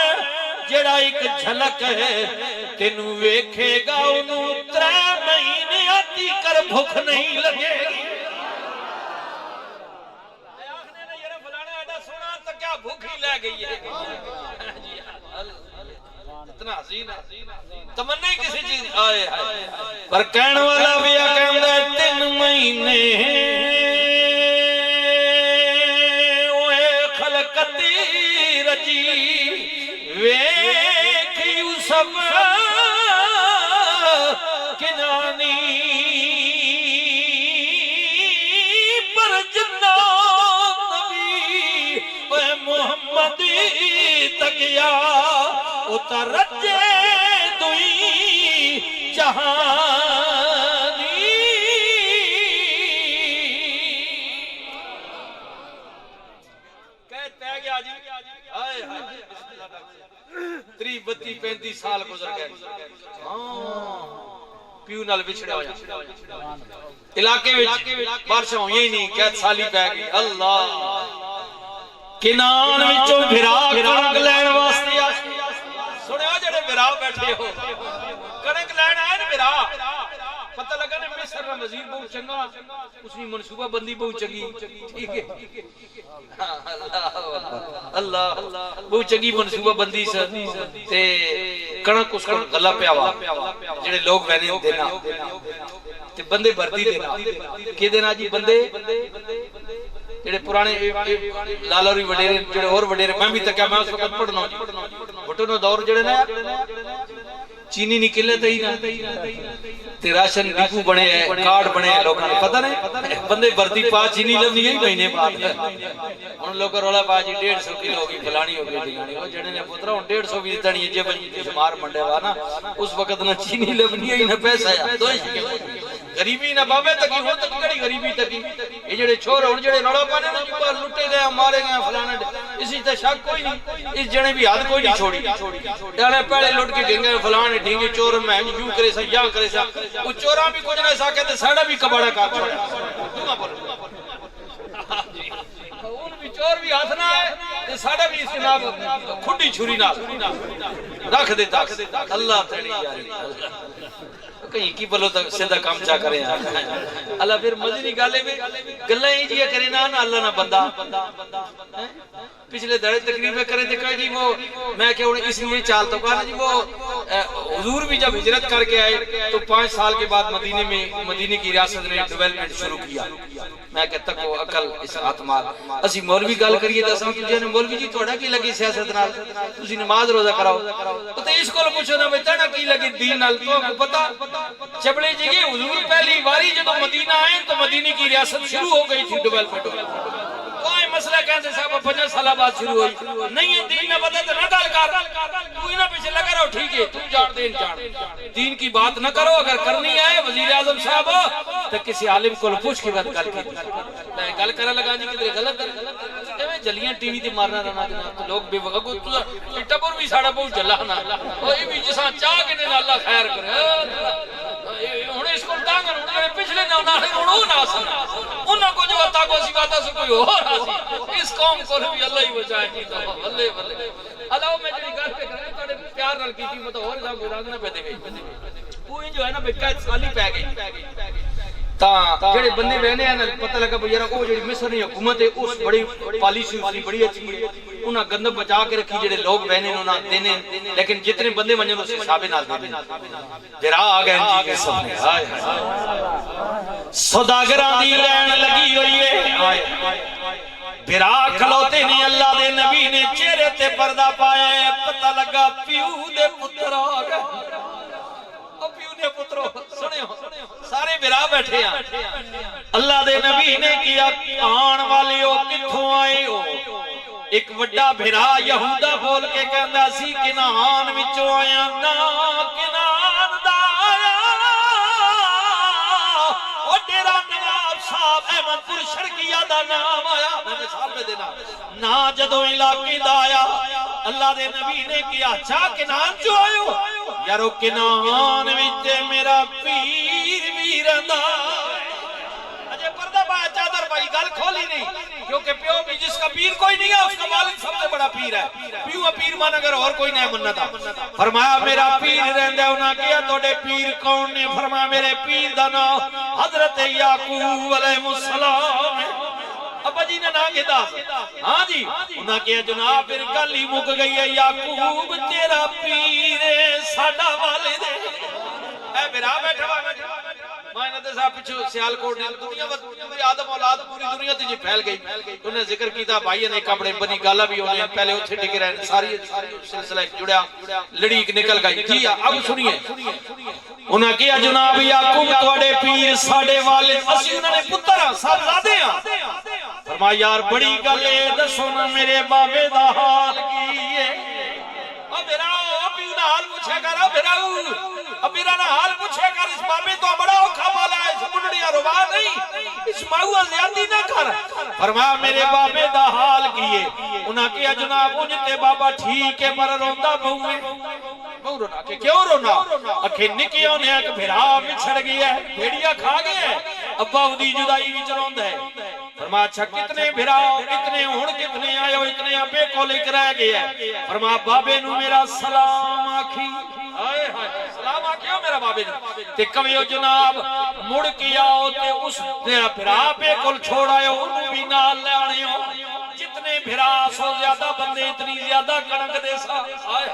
جڑا ایک جھلک ہے تینوں ویکھے گا انہوں 3 مہینے آتی کر بھوک نہیں لگے گی. آخنے نے یہ فلانا ایڈا سنا تو کیا بھوک ہی لے گئی ہے. اتنا حسین تمنا کسی چیز آئے پر کہنے والا بھی کہندہ 3 مہینے اوے خلقتی رجی ویکھ یوسف کنانی پر جنہ نبی اوے محمد تکیا اتر رجے دوئی جہانی. کہتے ہیں کہ آجی 30 32 35 سال گزر گئے پیو نال بچھڑے ہویا علاقے بارشاں ہوئی ہی نہیں قید سالی پہ گئی. اللہ کنان وچوں بھرا کنک لین واسطے سنے ہو جڑے بھرا بیٹھے ہو کنک لین آئے نا بھرا پتہ لگا نا مصر میں وزیر بہت چنگا اس نے منصوبہ بندی بہت چنگی ٹھیک ہے اللہ بہت چنگی منصوبہ بندی سے تے کنک اس کو غلہ پہ آوا جڑے لوگ وینے دینا تے بندے بھرتی دینا کی دینا جی بندے جڑے پرانے لالوری وڈیرے جڑے اور وڈیرے میں بھی تکیا میں اس وقت پڑھنا بھٹو دور جڑے نا چینی نکلے تے ہی نا تے راشن ڈپو بنے کارڈ بنے لوگوں نے پتہ نہیں بندے بھرتی پا چینی لبنی گئی مہینے بعد ان لوگ رولا پا جی 150 کلو ہوگی فلانی ہوگی ڈھگانی ہو جڑے نے پترا 150 بھی تنی جے بنی شمار منڈے وا نا اس وقت نہ چینی لبنی ہے نہ پیسہ ہے دو غریبی نہ بابے تکی ہو تک کڑی غریبی تکی یہ جڑے چھوڑ ہن جڑے رولا پانے نا جو لٹے گئے مارے گئے فلانے اسی تے شک کوئی نہیں اس جنے بھی ہاتھ کوئی نہیں چھوڑی ڈالے پہلے لٹ کے گنگے فلانے ڈھینگے چور میں یوں کرے سا یا کرے سا وہ چورا بھی کچھ نہ ساکے تے ساڑا بھی کباڑا کار چھوڑا ان بھی چور بھی ہاتھ نہ آئے تے ساڑا بھی اس کے نام کھڈی چھری نہ رکھ دیتا اللہ تیری یاری کہیں کی بلو تک سیدھا کام چاہ کریں اللہ پھر مزیدی گالے میں گلہ ہی جیا کریں نا اللہ نہ بندہ پچھلے دڑے تقریبیں کریں دیکھا جی وہ میں کہ انہیں اس لیے چال تو کہا جی وہ حضور بھی جب ہجرت کر کے آئے تو 5 سال کے بعد مدینے کی ریاست نے ڈیولپمنٹ شروع کیا میں کہتا کو عقل اس آتمار اسی مولوی گال کریے دساں تجھے نے مولوی جی توڑا کی لگی سیاست نال تسی نماز روزہ کراؤ تو اس کو پوچھو نا بیٹا نا کی لگی دین نال تو کو پتہ چبڑے جی کی حضور پہلی باری جب مدینہ آئے تو مدینے کی ریاست شروع ہو گئی تھی ڈیولپمنٹ کوئی مسئلہ کہتے صاحب 5 سال بعد شروع ہوئی نہیں ہے دین نہ پتہ تو نہ گل کر کوئی نہ پیچھے لگا رہو ٹھیک ہے تم جان دین جان دین کی بات نہ کرو اگر کرنی ہے وزیر اعظم صاحب تو کسی عالم کو پوچھ کے بات کر کے گل کرنے لگا جی کدھر غلط ہے چلیاں ٹی وی تے مارنا رہنا جناب تو لوگ بے وقت کو ٹبر بھی ساڑا بہت جلا نا اوہی بھی جساں چاہ کے نے اللہ خیر کرے ہن اس کو ٹانگ نے پچھلے نہ نہ روڑو نہ سن انہاں کو جو عطا کو سکھاتا سے کوئی اور آسی اس قوم کو بھی اللہ ہی بچائے کی تو بلے بلے اللہ میں تیری گل پہ کرے تڑے پیار نال کیتی مت اور جا گزار نہ پے دے وہ جو ہے نا بچہ سالی پے گئی تا جڑے بندے رہنے ہیں پتہ لگا بھئی یار او جڑی مصر دی حکومت ہے اس بڑی پالیسی اس بڑی اچھی ہے انہاں گند بچا کے رکھی جڑے لوگ بہنے انہاں دینے لیکن جتنے بندے منجن اس حساب نال دینے جرا آ گئے جی کے سامنے ہائے ہائے سوداگراں دی لین لگی ہوئی ہے ہائے بھرا کھلوتے نے اللہ دے نبی نے چہرے تے پردہ پایا پتہ لگا پیو دے پتر آ گئے پیو نے پترو سنے ہو سارے بھرا بیٹھے ہیں اللہ دے نبی نے کیا آن والے ہو کتھوں آئے ہو ایک وڈا بھرا یہودا بول کے کہندا سی کنعان وچوں آیا نا کنعان دا آیا او ڈیرا نواب صاحب احمد پور شرقیہ دا نام آیا میں مثال میں دینا نا جدوں علاقے دا آیا اللہ دے نبی نے کیا اچھا کنعان چوں آئے ہو یارو کنعان وچ میرا پیر بھی رہندا اجے پردہ پایا چادر پائی گل کھولی نہیں کیونکہ پیو بھی جس کا پیر کوئی نہیں ہے اس کا والد سب سے بڑا پیر ہے پیو پیر مان اگر اور کوئی نہیں منتا فرمایا میرا پیر رہندا انہاں کیا تواڈے پیر کون نے فرمایا میرے پیر دا نام حضرت یعقوب علیہ السلام ہے ابا جی نے نام کہتا ہاں جی انہاں کیا جناب پھر گل ہی مک گئی ہے یعقوب تیرا پیر ساڈا والد اے میرا بیٹھا مائنہ دے صاحب پچھو سیال کوٹ نے دنیا و آدم اولاد پوری دنیا تے جی پھیل گئی انہیں ذکر کیتا بھائی نے کپڑے بنی گالا بھی ہونے پہلے اتھے ٹکے رہے ساری سلسلہ جڑیا لڑیک نکل گئی جی اب سنیے انہاں کیا جناب یعقوب تواڈے پیر ساڈے والد اسی انہاں نے پتر ہاں صاحبزادے ہاں فرمایا یار بڑی گل ہے دسو نا میرے بابے دا حال کی ہے او میرا ابھی دا حال پوچھے کر او میرا ابھی دا حال پوچھے کر اس بابے تو بڑا اوکھا والا ہے اس بڑڑیاں روا نہیں اس ماؤ زیادتی نہ کر فرمایا میرے بابے دا حال کی ہے انہاں کیا جناب انجتے بابا ٹھیک ہے پر روندا بہو ہے بہو رونا کہ کیوں رونا اکھے نکیوں نے ایک بھرا بچھڑ گیا ہے بھیڑیا کھا گیا ہے ابا دی جدائی وچ روندا ہے فرمایا اچھا کتنے بھراؤ اتنے ہون کتنے آئے ہو اتنے ابے کو لے کر گیا ہے فرمایا بابے نو میرا سلام آکھی آئے ہائے سلام آکھی ہو میرا بابے نو تے کبھی ہو جناب مڑ کیا ہو تے اس بھرا پہ کل چھوڑ آئے ہو انہوں بھی نال لے آنے ہو جتنے بھرا سو زیادہ بندے اتنی زیادہ کڑنگ دے سا آئے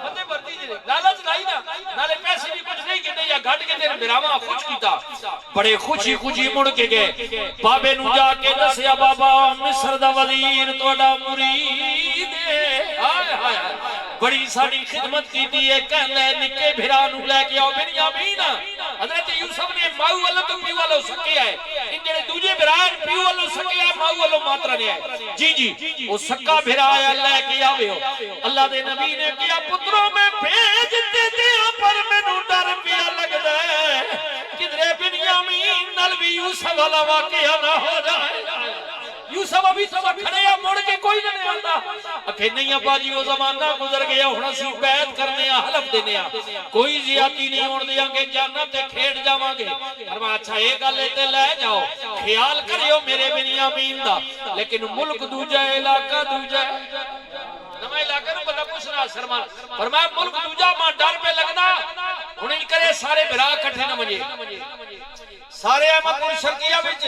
بندے بردی جی لالچ لائی نا نالے پیسے بھی کچھ نہیں کہتے یا گھٹ کے تیرے بھراواں خوش کیتا بڑے خوشی خوشی مڑ کے گئے بابے نو جا کے دسیا بابا مصر دا وزیر تواڈا مرید ہے ہائے ہائے بڑی ساری خدمت کیتی ہے کہندا ہے نکے بھرا نو لے کے آؤ بنیامین حضرت یوسف نے ماؤ والا تو پیو والا سکیا ہے ان جڑے دوجے بھرا پیو والا سکیا ماؤ والا ماترا نے ہے جی جی وہ سکا بھرا آیا لے کے آوے ہو اللہ دے نبی نے کیا پتروں میں بھیج دیتے پر مینوں ڈر پیا لگدا ہے کدھرے بنیامین نال بھی یوسف والا واقعہ نہ ہو جائے یوسف ابھی تو کھڑے ہیں مڑ کے کوئی نہیں آتا اکھے نہیں ابا جی وہ زمانہ گزر گیا ہونا سی بیعت کرنے حلف دینے کوئی زیادتی نہیں ہون دیاں گے جنت تے کھیڑ جاواں گے فرمایا اچھا یہ گل تے لے جاؤ خیال کریو میرے بنیامین دا لیکن ملک دوجا علاقہ دوجا نما علاقے نو بندہ پوچھنا شرمان فرمایا ملک دوجا ماں ڈر پہ لگنا ہن ان کرے سارے بھرا اکٹھے نہ منجے سارے احمد پور شرقیہ وچ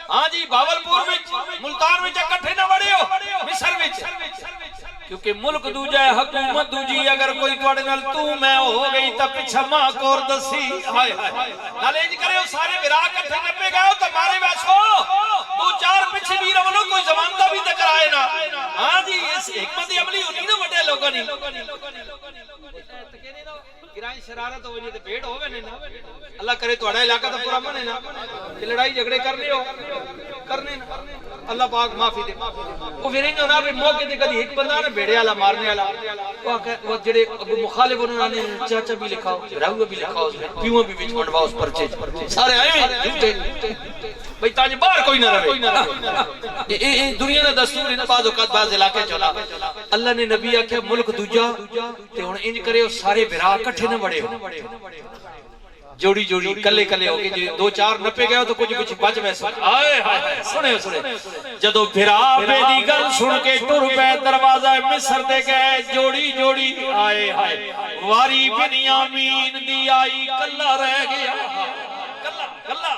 ہاں جی باولپور وچ ملتان وچ اکٹھے نہ وڑیو مصر وچ کیونکہ ملک دوجا ہے حکومت دوجی اگر کوئی تواڈے نال تو میں ہو گئی تے پیچھے ماں کور دسی ہائے ہائے نالے انج کریو سارے بھرا اکٹھے نپے گئے تے مارے ویسو دو چار پیچھے بھی رولو کوئی ضمانتہ بھی تے کرائے نا ہاں جی اس حکمت عملی ہونی نا بڑے لوگوں نے گرائی شرارت ہو وجہ تے بھیڑ ہوے نا اللہ کرے تواڈا علاقہ تے پورا منے نا کہ لڑائی جھگڑے کرنے ہو کرنے نا اللہ پاک معافی دے او پھر انہاں نے موقع تے کدی ایک بندہ نے بھیڑے والا مارنے والا وہ جڑے مخالف انہاں نے چاچا بھی لکھاؤ راہو بھی لکھاؤ پیو بھی وچ منڈواؤ اس پرچے سارے آئے ہیں بھئی تاج باہر کوئی نہ رہے یہ دنیا نے دستور ہے بعض اوقات بعض علاقے چلا اللہ نے نبی آکھیا ملک دوجا تے ہن انج کرے سارے بھرا اکٹھے نہ بڑے جوڑی جوڑی کلے کلے ہو کے دو چار نپے گئے تو کچھ کچھ بچ ویسے آئے ہائے سنے سنے جدو بھرا بے دی گل سن کے ٹر پے دروازہ مصر دے گئے جوڑی جوڑی آئے ہائے واری بنیامین دی آئی کلا رہ گیا کلا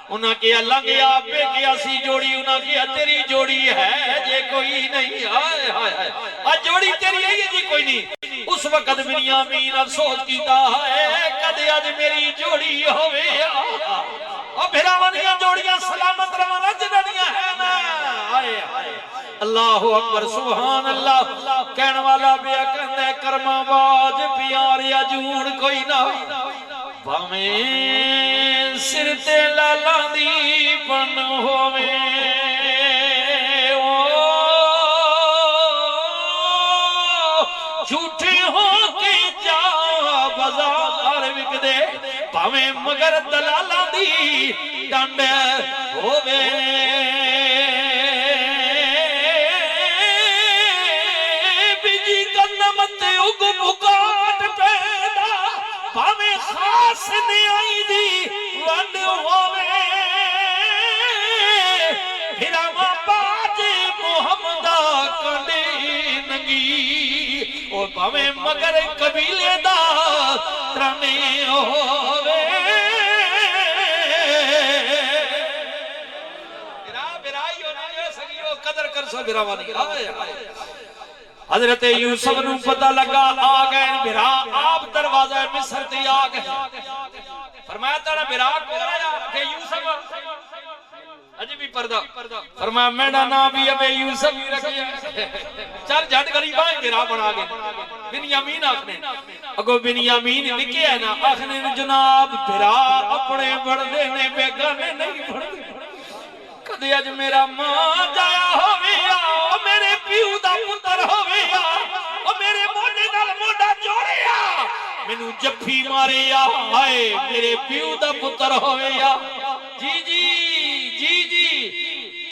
انہاں کیا لنگیا پہ کیا سی جوڑی انہاں کیا تیری جوڑی ہے جے کوئی نہیں آئے ہائے آج جوڑی تیری ہے جی کوئی نہیں اس وقت بنیامین افسوس کیتا ہے کدے آج میری جوڑی ہوئے اور بھراوانیاں جوڑیاں سلامت روانا جنانیاں ہیں نا آئے ہائے اللہ اکبر سبحان اللہ کہنے والا بیا کہنے کرما باج پیاریا جون کوئی نہ بھامیں سرتے لالا دی پن ہوئے جھوٹے ہو کے جا بازار وک دے بھامیں مگر دلالا دی ڈنڈ ہوئے بیجی کنمت اگ بکاٹ پیدا بھامیں خاص نیائی دی ون ہوئے بھراما باج محمدہ کنڈے نگی اور بھامیں مگر قبیلے دا ترنے ہوئے برائی ہونا سگی وہ قدر کر سو براوانی حضرت یوسف نو پتہ لگا آ گئے بھرا آپ دروازہ مصر تے آ گئے فرمایا تیرا بھرا کون آیا کہ یوسف اجی بھی پردہ فرمایا میرا نام بھی ابے یوسف ہی رکھیا چل جھٹ گلی بائیں بھرا بنا گئے بنیامین آخنے اگو بنیامین نکے ہے نا آخنے جناب بھرا اپنے بڑھنے نے بیگانے نہیں بڑھنے کدے اج میرا ماں جایا ہویا او میرے پیو دا پتر ہویا او میرے موڈے نال موڈا جوڑیا مینوں جفی ماریا ہائے میرے پیو دا پتر ہویا جی جی جی جی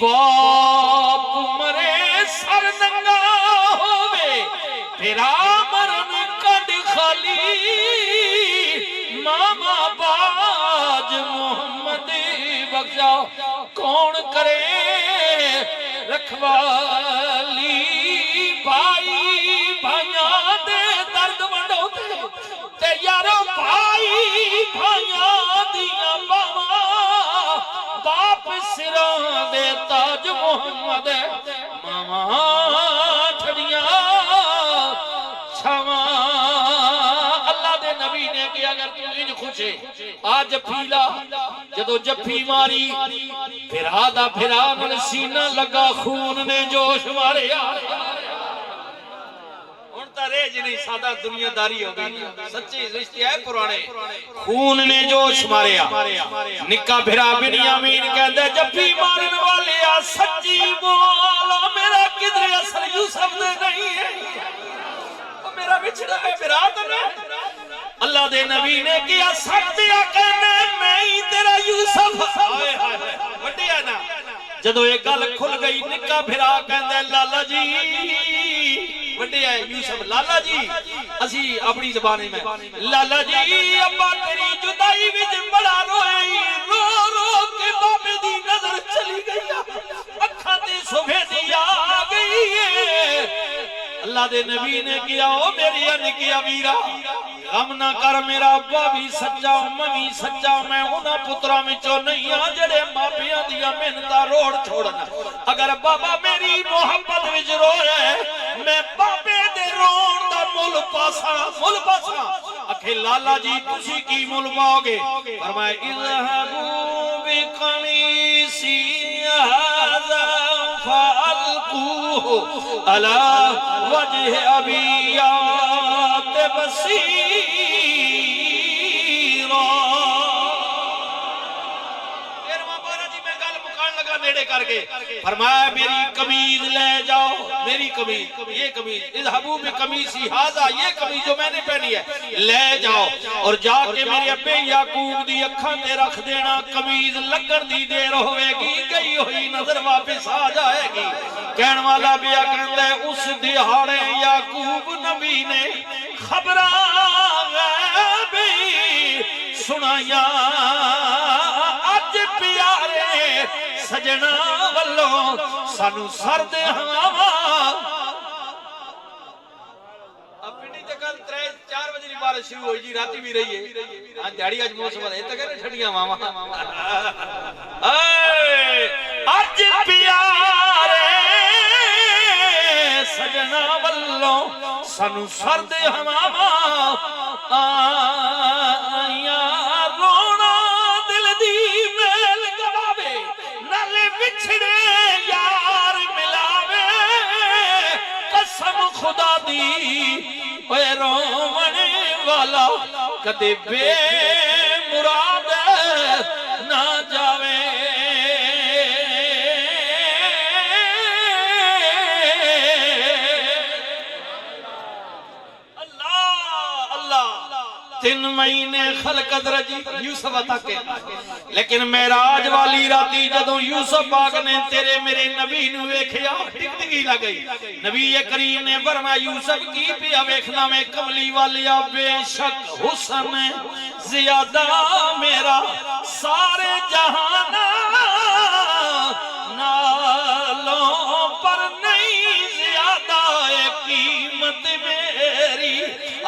باپ مرے سر ننگا ہوے تیرا مرن کڈ خالی ماما باج محمد بخشا کون کرے رکھوالی بھائی بھائیاں دے درد ونڈو تے یارو بھائی بھائیاں دیاں باواں باپ سراں دے تاج محمد ماما ٹھڑیاں چھواں اللہ دے نبی نے کہ اگر تو انج خوشے آج پھیلا جدو جفی ماری پھرا دا پھرا نل سینہ لگا خون نے جوش مارے انتا ریج نہیں سادہ دنیا داری ہو گئی سچی رشتے ہے پرانے خون نے جوش مارے نکا بھرا بنیامین کہندے جفی مارن والے سچی مولا میرا کدھر اثر یوسف دے نہیں ہے میرا بچڑا ہے بھرا تو نہیں اللہ دے نبی نے کیا سکتیا کہنے میں ہی تیرا یوسف آئے آئے بڑھے ہے نا جدو ایک گل کھل گئی نکا بھرا کہندے لالا جی بڑھے ہے یوسف لالا جی اسی اپنی زبانی میں لالا جی ابا تیری جدائی وچ بڑا روئی رو رو کے بابے دی نظر چلی گئی اکھاں تے صبح دی آ گئی اللہ دے نبی نے کیا او میری انکیا ویرا غم نہ کر میرا ابا بھی سچا میں بھی سچا میں انہاں پتراں وچوں نہیں ہاں جڑے ماپیاں دیا محنتاں روڑ چھوڑنا اگر بابا میری محبت وچ روئے میں بابے دے روڑ دا مل پاسا اکھے لالا جی تسی کی مل پاؤ گے فرمایا اذهبوا بقمیصی ھذا فالقوه على وجه ابیات بصیرا تیرواں بارہ جی میں گل مکان لگا نیڑے کر کے فرمایا میری قمیض لے جاؤ، میری قمیض، یہ قمیض اذهبوا بقمیصی ھذا، یہ قمیض جو میں نے پہنی ہے لے جاؤ اور جا کے میرے ابے یعقوب دی اکھاں تے رکھ دینا، قمیض لگن دی دیر ہوئے گی، گئی ہوئی نظر واپس آ جائے گی۔ کہن والا بیا کہندا ہے اس دہاڑے یعقوب نبی نے خبراں غیبی سنایا، اج پیارے سجنا والوں سانو سرد ہواواں۔ اب پنڈی تے کل 3-4 بجے بارش شروع ہوئی جی، راتی بھی رہی ہے، ہاں دیہڑی اج موسم ہے تے کہنے ٹھنڈیاں ہواواں۔ اج پیارے سجنا والوں سانو سرد ہواواں آیا، رونا دل دی میل گواوے، نال وچھڑے یار ملاوے، قسم خدا دی اے رومن والا کدے بے مراد نہ جاوے۔ تین مہینے خلقت رجی یوسف عطا کے، لیکن معراج والی راتی جدوں یوسف پاک نے تیرے میرے نبی نو ویکھیا ٹکٹکی لگ گئی۔ نبی کریم نے فرمایا یوسف کی پیا ویکھنا میں کملی والیا، بے شک حسن زیادہ میرا سارے جہان نالوں پر نہیں زیادہ قیمت میری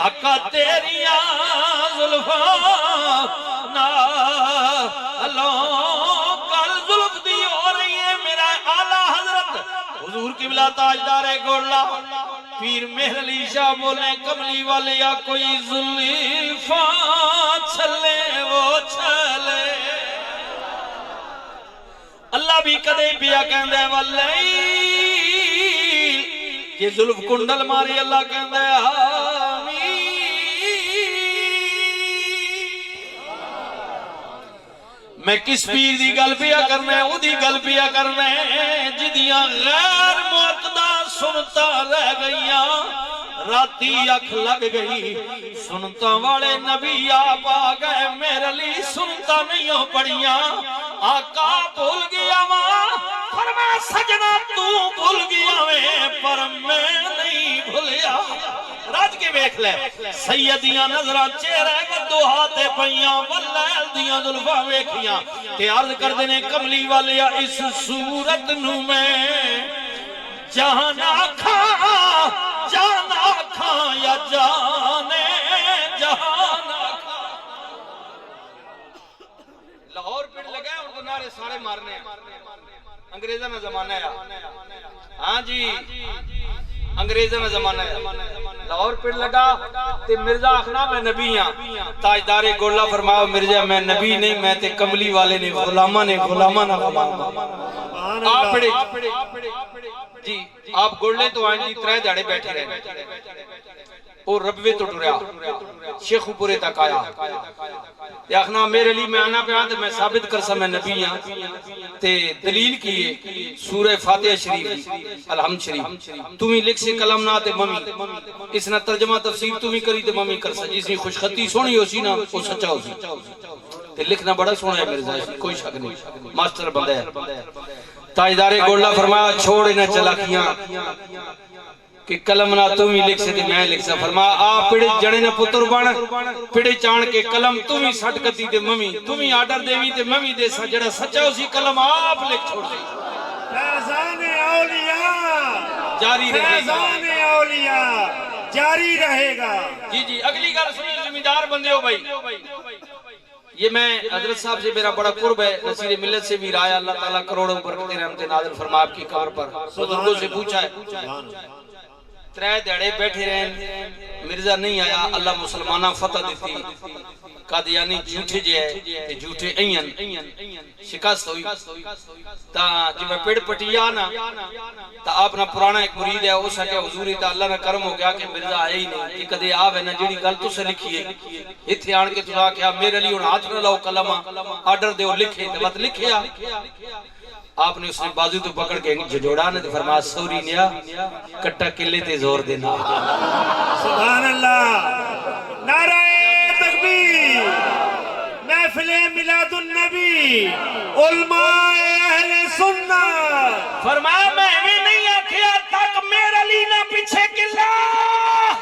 آقا تیریاں زلفاں نالوں کل زلف دی ہو رہی ہے۔ میرا اعلیٰ حضرت حضور قبلہ تاجدار گولڑا پیر مہر علی شاہ بولے کملی والے یا کوئی زلفاں چھلے وہ چھلے، اللہ بھی کدے پیا کہندہ ہے واللیل، یہ زلف کنڈل ماری اللہ کہندہ ہے آمین۔ میں کس پیر دی گل پیا کرنا ہے، او دی گل پیا کرنا ہے جدیاں غیر معتدہ سنتا رہ گئیاں، راتی اکھ لگ گئی سنتا والے نبی آپ آ گئے، میرے لیے سنتا نہیں ہو پڑیاں، آقا بھول گیا ماں فرمایا سجنا تو بھول گیا میں پر میں نہیں بھولیا۔ راج کے بیکھ لے سیدیاں نظرہ چہرے بدو ہاتھے پہیاں واللیل دیاں ظلفہ ویکھیاں تے عرض کر دینے کملی والیا اس صورت نو میں جانا کھا جانا کھا یا جانے جانا کھا۔ لاہور پیڑ لگے ان کو نعرے سارے مارنے انگریزہ میں زمانہ ہے، ہاں جی انگریزہ میں زمانہ ہے، لاہور پیڑ لگا تے مرزا آخنا میں نبی ہاں، تاجدار گولڑا فرماؤ مرزا میں نبی نہیں میں تے کملی والے نے غلامہ نے غلامہ نہ غلامہ۔ آپ پڑے جی آپ گولڑے تو آئیں جی ترے داڑے بیٹھے رہے اور ربوے تو ٹریا شیخو پورے تک آیا تے آخنا میرے لیے میں آنا پہ آن تے میں ثابت کرسا میں نبی ہاں تے دلیل کیے سورہ فاتحہ شریف الحمد شریف تمہیں لکھ سے کلم نہ تے ممی اس نے ترجمہ تفسیر تمہیں کری تے ممی کرسا جس نے خوش خطی سونی ہو سی نا وہ سچا ہو سی تے لکھنا بڑا سونا ہے مرزا کوئی شک نہیں ماسٹر بندہ ہے۔ تاجدار گولڑا فرمایا چھوڑ نہ چلا کیاں کہ کلم نہ تم ہی لکھ سکتے میں لکھ سا فرمایا آپ پیڑے جڑے نہ پتر بان پیڑے چان کے کلم تم ہی سٹ کتی تے ممی تم ہی آڈر دیوی تے ممی دے سا جڑا سچا اسی کلم آپ لکھ چھوڑ دے۔ فیضان اولیاء جاری رہے گا، فیضان اولیاء جاری رہے گا۔ جی جی اگلی گل سنی زمیندار بندے ہو بھائی، یہ میں حضرت صاحب سے میرا بڑا قرب ہے، نصیر ملت سے بھی رائے اللہ تعالیٰ کروڑوں برکتیں رحمتیں نازل فرما آپ کی قبر پر بزرگوں سے پوچھا ہے ترے دیڑے بیٹھے رہے مرزا نہیں آیا اللہ مسلمانہ فتح دیتی قادیانی جھوٹے جے ہے جھوٹے این شکست ہوئی تا جب میں پیڑ پٹی آنا تا آپ نا پرانا ایک مرید ہے اس کے حضوری تا اللہ نے کرم ہو گیا کہ مرزا آئے ہی نہیں کہ کدے آوے نا جیڑی گل تو سے لکھی ہے اتھے آن کے تو کیا میرے لیے ان ہاتھ نہ لاؤ کلمہ آڈر دے اور لکھے تے بات لکھیا آپ نے اس نے بازو تو پکڑ کے جھجوڑا نے تو فرمایا سوری نیا کٹا کلے تے زور دینا سبحان اللہ نعرہ تکبیر محفل میلاد النبی علماء اہل سنت فرمایا میں بھی نہیں آکھیا تک میرے لی نہ پیچھے قلعہ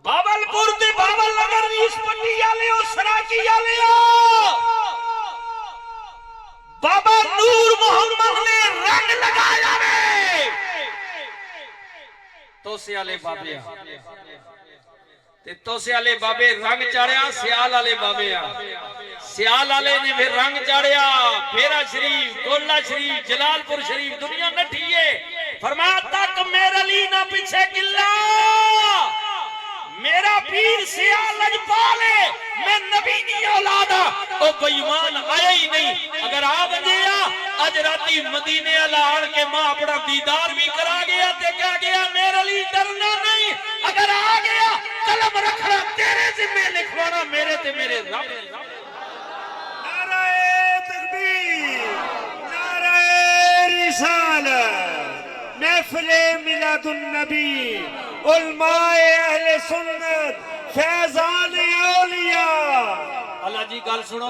باولپور تے باول نگر اس پٹی والے او سراکی والے بابا نور محمد نے رنگ لگایا ہے توسے والے بابے تے توسے والے بابے رنگ چاڑیا سیال والے بابے سیال والے نے پھر رنگ چاڑیا پھیرا شریف گولہ شریف جلال پور شریف دنیا نٹھی ہے فرمایا تک میرے لی نہ پیچھے قلعہ میرا پیر سیال لجپال ہے میں نبی کی اولاد او بیمان آیا ہی نہیں اگر آ گیا اج راتی مدینے الان کے ماں اپنا دیدار بھی کرا گیا تے کہہ گیا میرے لیے ڈرنا نہیں اگر آ گیا قلم رکھنا تیرے ذمہ لکھوانا میرے تے میرے رب نعرہ تکبیر نعرہ رسالت محفل میلاد النبی علماء اہل سنت فیضان اولیاء اللہ جی گل سنو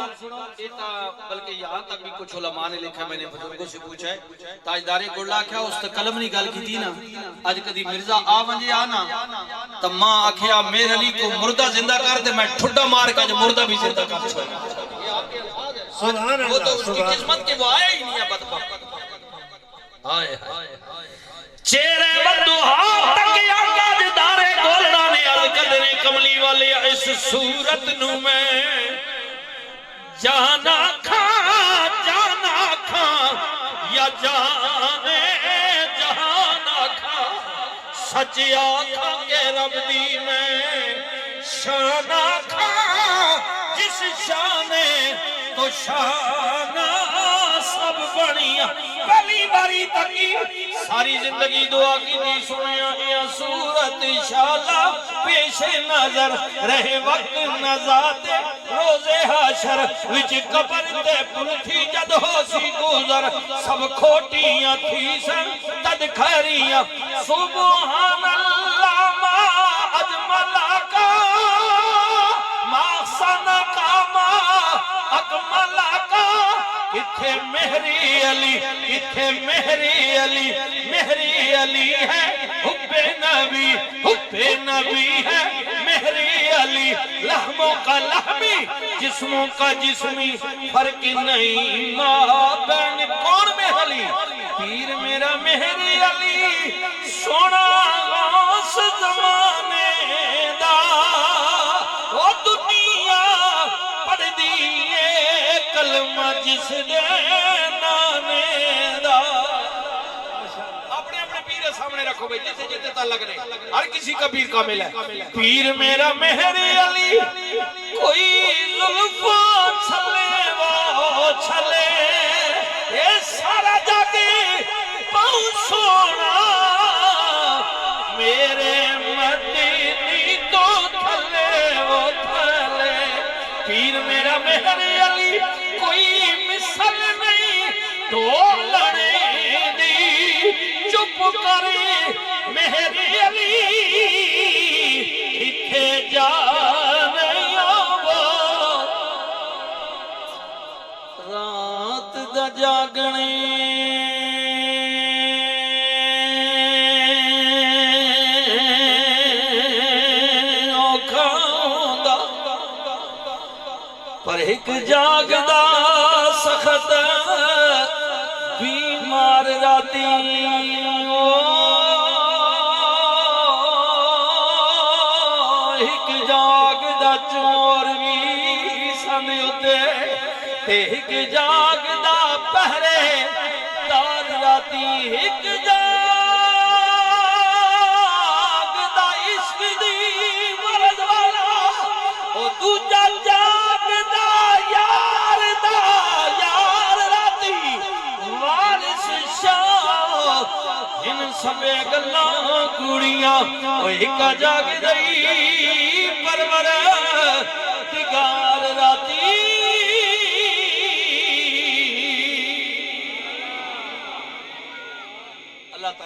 بلکہ یہاں تک بھی کچھ علماء نے لکھا میں نے بزرگوں سے پوچھا ہے تاجدار گولہ کیا اس تے قلم نہیں گل کی تھی نا آج کدی مرزا آ ونجے آنا تو ماں آکھیا میرے علی کو مردہ زندہ کر دے میں ٹھڈا مار کے مردہ بھی زندہ کر چھوڑا سبحان وہ تو اللہ اس کی قسمت کے وہ آیا ہی نہیں ہے بدبخت آئے چہرے بدوہا تک آقا جدارے گولنا نے القدر کملی والے اس صورت نو میں جانا کھا یا جانے جہانا کھا سچ آکھا کے رب دی میں شانا کھا جس شانے تو شانا سب بڑیاں پہلی باری تکی ساری زندگی دعا کی دی سنیا یا صورت انشاءاللہ پیش نظر رہے وقت نزاد روز حشر وچ قبر تے پل تھی جد ہو سی گزر سب کھوٹیاں تھی سن تد خیریاں سبحان اللہ ما اجمل کا ما سنا کا ما اکمل کا کتھے مہری علی کتھے مہری علی مہری علی ہے حب نبی ہے مہری علی لحموں کا لحمی جسموں کا جسمی فرق نہیں ماں بین کون مہری پیر میرا مہری علی سونا غوث زمانے دا وہ دنیا پڑھ دیئے کلمہ جس دے نانے دا اپنے اپنے پیر سامنے رکھو بھئی جیسے جیتے تعلق نہیں ہر کسی کا پیر کامل ہے پیر میرا مہری علی کوئی للفا چھلے وہ چھلے اے سارا جاگے پاؤں سونا میرے مدینی تو تھلے وہ تھلے پیر میرا مہری علی کوئی مثل نہیں تو لڑے دی چپ کرے مہری علی اتھے جا رہی وہ رات دا جاگنے پر ایک جاگدا سخت بیمار راتی ایک جاگدا چور بھی سن اتے ایک جاگدا پہرے دار راتی ایک جاگدا عشق دی مرض والا او دوجا جاگدا یار راتی وارث شاہ ان سبے گلاں کڑیاں او ایک جاگدئی پرور دگار راتی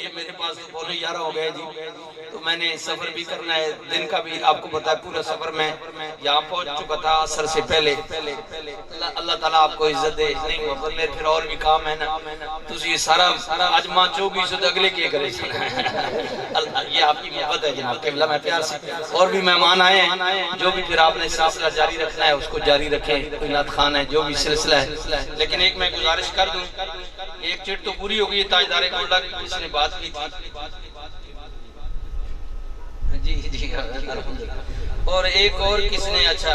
یہ میرے پاس تو بولے 11 ہو گئے جی، تو میں نے سفر بھی کرنا ہے، دن کا بھی آپ کو بتایا، پورا سفر میں یہاں پہنچ چکا تھا عصر سے پہلے۔ اللہ تعالیٰ آپ کو عزت دے، نہیں محبت میں پھر اور بھی کام ہے نا، تو یہ سارا آج ماں چوگی سو اگلے کیے کرے، یہ آپ کی محبت ہے جناب قبلہ، میں پیار سے۔ اور بھی مہمان آئے ہیں، جو بھی پھر آپ نے سلسلہ جاری رکھنا ہے اس کو جاری رکھیں، کوئی نعت خان ہے، جو بھی سلسلہ ہے۔ لیکن ایک میں گزارش کر دوں، ایک چٹ تو پوری ہو گئی ہے، تاجدار گولڈا کی کس نے بات کی تھی جی جی، اور ایک اور کس نے، اچھا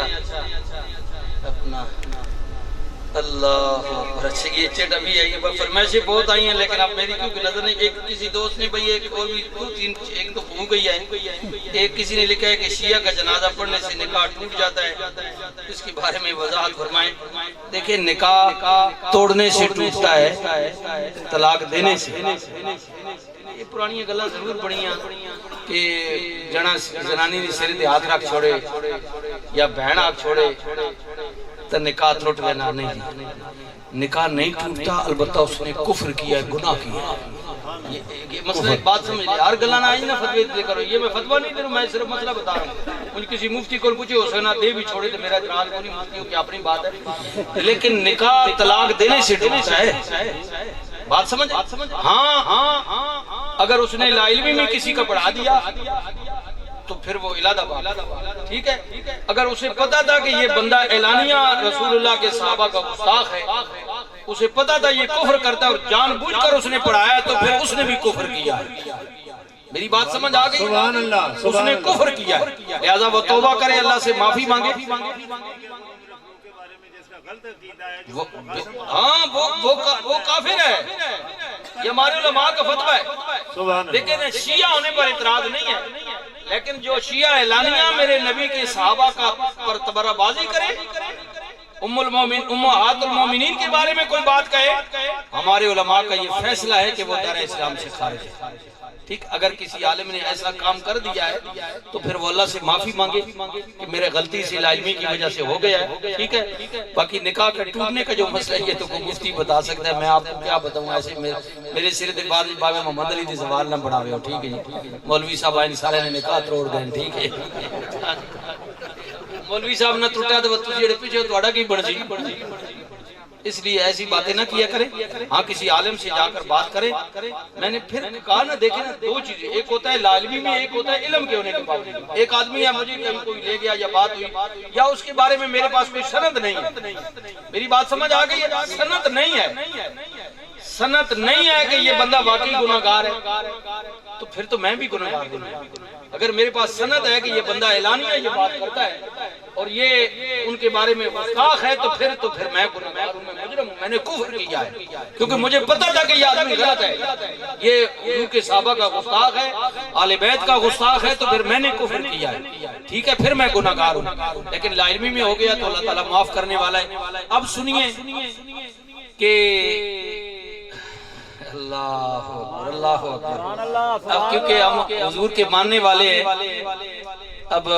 اپنا اللہ اکبر، اچھا یہ چٹ ابھی آئی ہے، فرمائشیں بہت آئی ہیں لیکن اب میری کیونکہ نظر نہیں، ایک کسی دوست نے بھئی ایک اور بھی دو تین، ایک تو ہو گئی ہے، ایک کسی نے لکھا ہے کہ شیعہ کا جنازہ پڑھنے سے نکاح ٹوٹ جاتا ہے، اس کے بارے میں وضاحت فرمائیں۔ دیکھیں نکاح توڑنے سے ٹوٹتا ہے، طلاق دینے سے۔ یہ پرانی گلاں ضرور پڑھی ہیں کہ جنانی نے سر دے ہاتھ رکھ چھوڑے یا بہن آگ چھوڑے تو نکاح ٹوٹ لینا، نہیں، نکاح نہیں ٹوٹتا، البتہ اس نے کفر کیا ہے، گناہ کیا ہے۔ یہ مسئلہ ایک بات سمجھ لیں، ہر گلاں نہ آئی نا فتوے دے کرو، یہ میں فتوہ نہیں دے رہا ہوں، میں صرف مسئلہ بتا رہا ہوں۔ مجھے کسی مفتی کو پوچھے ہو سکنا دے بھی چھوڑے تو میرا اعتراض کو نہیں، مفتیوں کی اپنی بات ہے، لیکن نکاح طلاق دینے سے ٹوٹتا ہے، بات سمجھ؟ ہاں اگر اس نے لا علمی میں کسی کا پڑھا دیا تو پھر وہ علادہ بات، ٹھیک ہے۔ اگر اسے پتا تھا کہ یہ بندہ اعلانیہ رسول اللہ کے صحابہ کا گستاخ ہے، اسے پتا تھا یہ کفر کرتا ہے اور جان بوجھ کر اس نے پڑھایا، تو پھر اس نے بھی کفر کیا ہے۔ میری بات سمجھ آ گئی؟ سبحان اللہ، اس نے کفر کیا ہے، لہذا وہ توبہ کرے، اللہ سے معافی مانگے۔ ہاں وہ کافر ہے، یہ ہمارے علماء کا فتویٰ ہے، لیکن شیعہ ہونے پر اعتراض نہیں ہے، لیکن جو شیعہ اعلانیہ میرے نبی کے صحابہ کا پر تبرہ بازی کرے، امہات المومنین کے بارے میں کوئی بات کہے، ہمارے علماء کا یہ فیصلہ ہے کہ وہ دار اسلام سے خارج ہے، ٹھیک۔ اگر کسی عالم نے ایسا کام کر دیا ہے تو پھر وہ اللہ سے معافی مانگے کہ میرے غلطی سے لا علمی کی وجہ سے ہو گیا ہے، ٹھیک ہے۔ باقی نکاح کا ٹوٹنے کا جو مسئلہ ہے یہ تو کوئی مفتی بتا سکتا ہے، میں آپ کو کیا بتاؤں، ایسے میرے سر دے بعد باب محمد علی دے زوال نہ بڑھاوے ہو، ٹھیک ہے جی۔ مولوی صاحب آئین سارے نے نکاح توڑ گئے، ٹھیک ہے۔ مولوی صاحب نہ ٹوٹا تو تسی جڑے پیچھے تہاڈا کی بن سی، اس لیے ایسی باتیں نہ کیا کریں۔ ہاں کسی عالم سے جا کر بات کریں۔ میں نے پھر کہا نا، دیکھیں نا، دو چیزیں، ایک ہوتا ہے لا علمی میں، ایک ہوتا ہے علم کے ہونے کے باوجود۔ ایک آدمی ہے، مجھے کہیں کوئی لے گیا یا بات ہوئی یا اس کے بارے میں میرے پاس کوئی سند نہیں ہے، میری بات سمجھ آ گئی ہے، سند نہیں ہے، سند نہیں ہے کہ یہ بندہ واقعی گناہگار ہے، تو پھر تو میں بھی گناہگار ہوں۔ اگر میرے پاس سند ہے کہ یہ بندہ اعلانیہ یہ بات کرتا ہے اور یہ ان کے بارے میں گستاخ ہے، تو پھر میں گناہگار ہوں، میں مجرم ہوں، میں نے کفر کیا ہے، کیونکہ مجھے پتہ تھا کہ یہ آدمی غلط ہے، یہ حضور کے صحابہ کا گستاخ ہے، آل بیت کا گستاخ ہے، تو پھر میں نے کفر کیا ہے، ٹھیک ہے، پھر میں گناہگار ہوں۔ لیکن لا علمی میں ہو گیا تو اللہ تعالیٰ معاف کرنے والا ہے۔ اب سنیے کہ اللہ اکبر، اب کیونکہ ہم حضور کے ماننے والے ہیں، اب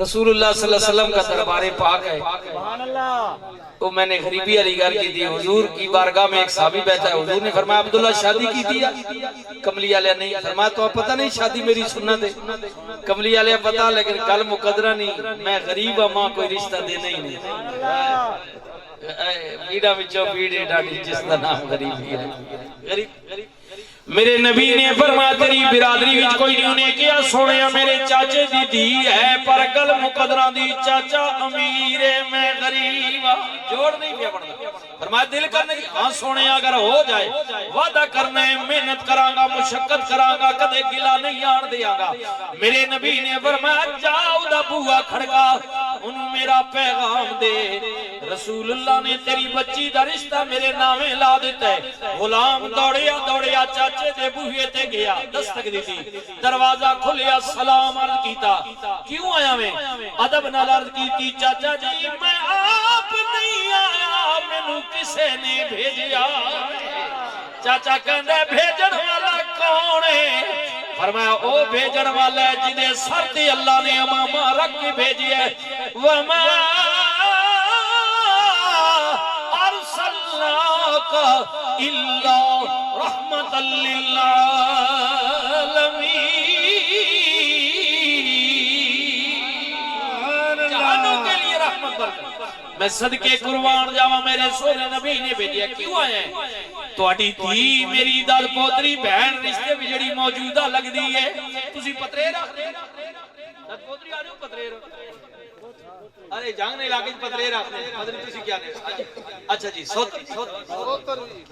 رسول اللہ صلی اللہ علیہ وسلم کا دربار پاک ہے، وہ میں نے غریبی علی گھر کی تھی، حضور کی بارگاہ میں ایک صحابی بیٹھا ہے، حضور نے فرمایا عبداللہ شادی کی تھی؟ کملی علیہ نہیں، فرمایا تو آپ پتہ نہیں شادی میری سنت ہے؟ کملی علیہ پتہ، لیکن کل مقدرہ نہیں، میں غریب ہوں، ماں کوئی رشتہ دینا ہی نہیں، بیڑا بچوں بیڑے ڈاڑی جس دا نام غریبی ہے، غریب۔ میرے نبی نے فرمایا تیری برادری وچ کوئی نہیں، انہیں کیا سونیا میرے چاچے دی دھی ہے، پر گل مقدرہ دی چاچا امیر ہے، میں غریب ہاں، جوڑ نہیں پیا پڑتا۔ فرمایا دل کرنے کی، ہاں سونے اگر ہو جائے وعدہ کرنا ہے، محنت کرانگا، مشقت کرانگا، کدے گلا نہیں آن دیا گا۔ میرے نبی نے فرمایا جاؤ دا بوہا کھڑکا، انہوں میرا پیغام دے، رسول اللہ نے تیری بچی دا رشتہ میرے نامے لا دیتا ہے۔ غلام دوڑیا دوڑیا چاچے دے بوہے تے گیا، دستک دی تھی، دروازہ کھلیا، سلام عرض کیتا، کیوں آیا میں؟ ادب نال عرض کیتی، چاچا جی میں آپ نہیں آیا، مینوں کسے نے بھیجیا۔ چاچا کہندا ہے بھیجن والا کون ہے؟ فرمایا او بھیجن والا ہے جدے سر تے اللہ نے امامہ رکھ کے بھیجی ہے، وَمَا ارسلناک الا رحمۃ للعالمین، جہانوں کے لیے رحمت برکت۔ میں صدقے قربان جاواں میرے سونے نبی نے بھیجیا کیوں آئے ہیں؟ تواڈی دھی میری دل پوتری بہن رشتے بھی جڑی موجودہ لگدی ہے تسی پترے رکھ دے دل پوتری آ جاؤ پترے رکھ ارے جنگ نہیں لاگی پترے رکھ دے حضرت تسی کیا نے اچھا جی سوتر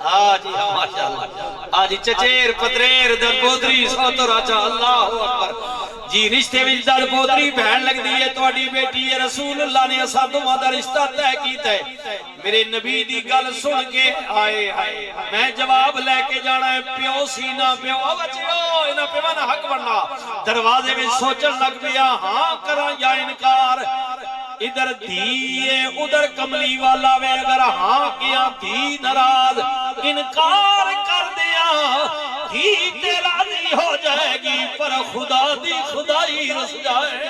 ہاں جی ماشاءاللہ ہاں جی چچیر پتریر دل پوتری سوتر اچھا اللہ اکبر جی رشتے وچ دل پوتری بہن لگدی ہے تواڈی بیٹی ہے رسول اللہ نے اساں دوواں دا رشتہ طے کیتا ہے میرے نبی دی گل سن کے آئے میں جواب لے کے جانا ہے پیو سی نہ پیو بچیو انہاں پیواں نہ حق بننا دروازے میں سوچن لگ پیا ہاں کراں یا انکار ادھر دھی ادھر کملی والا وے اگر ہاں کیا دھی ناراض انکار کر دیا دھی تے راضی ہو جائے گی پر خدا دی خدائی رس جائے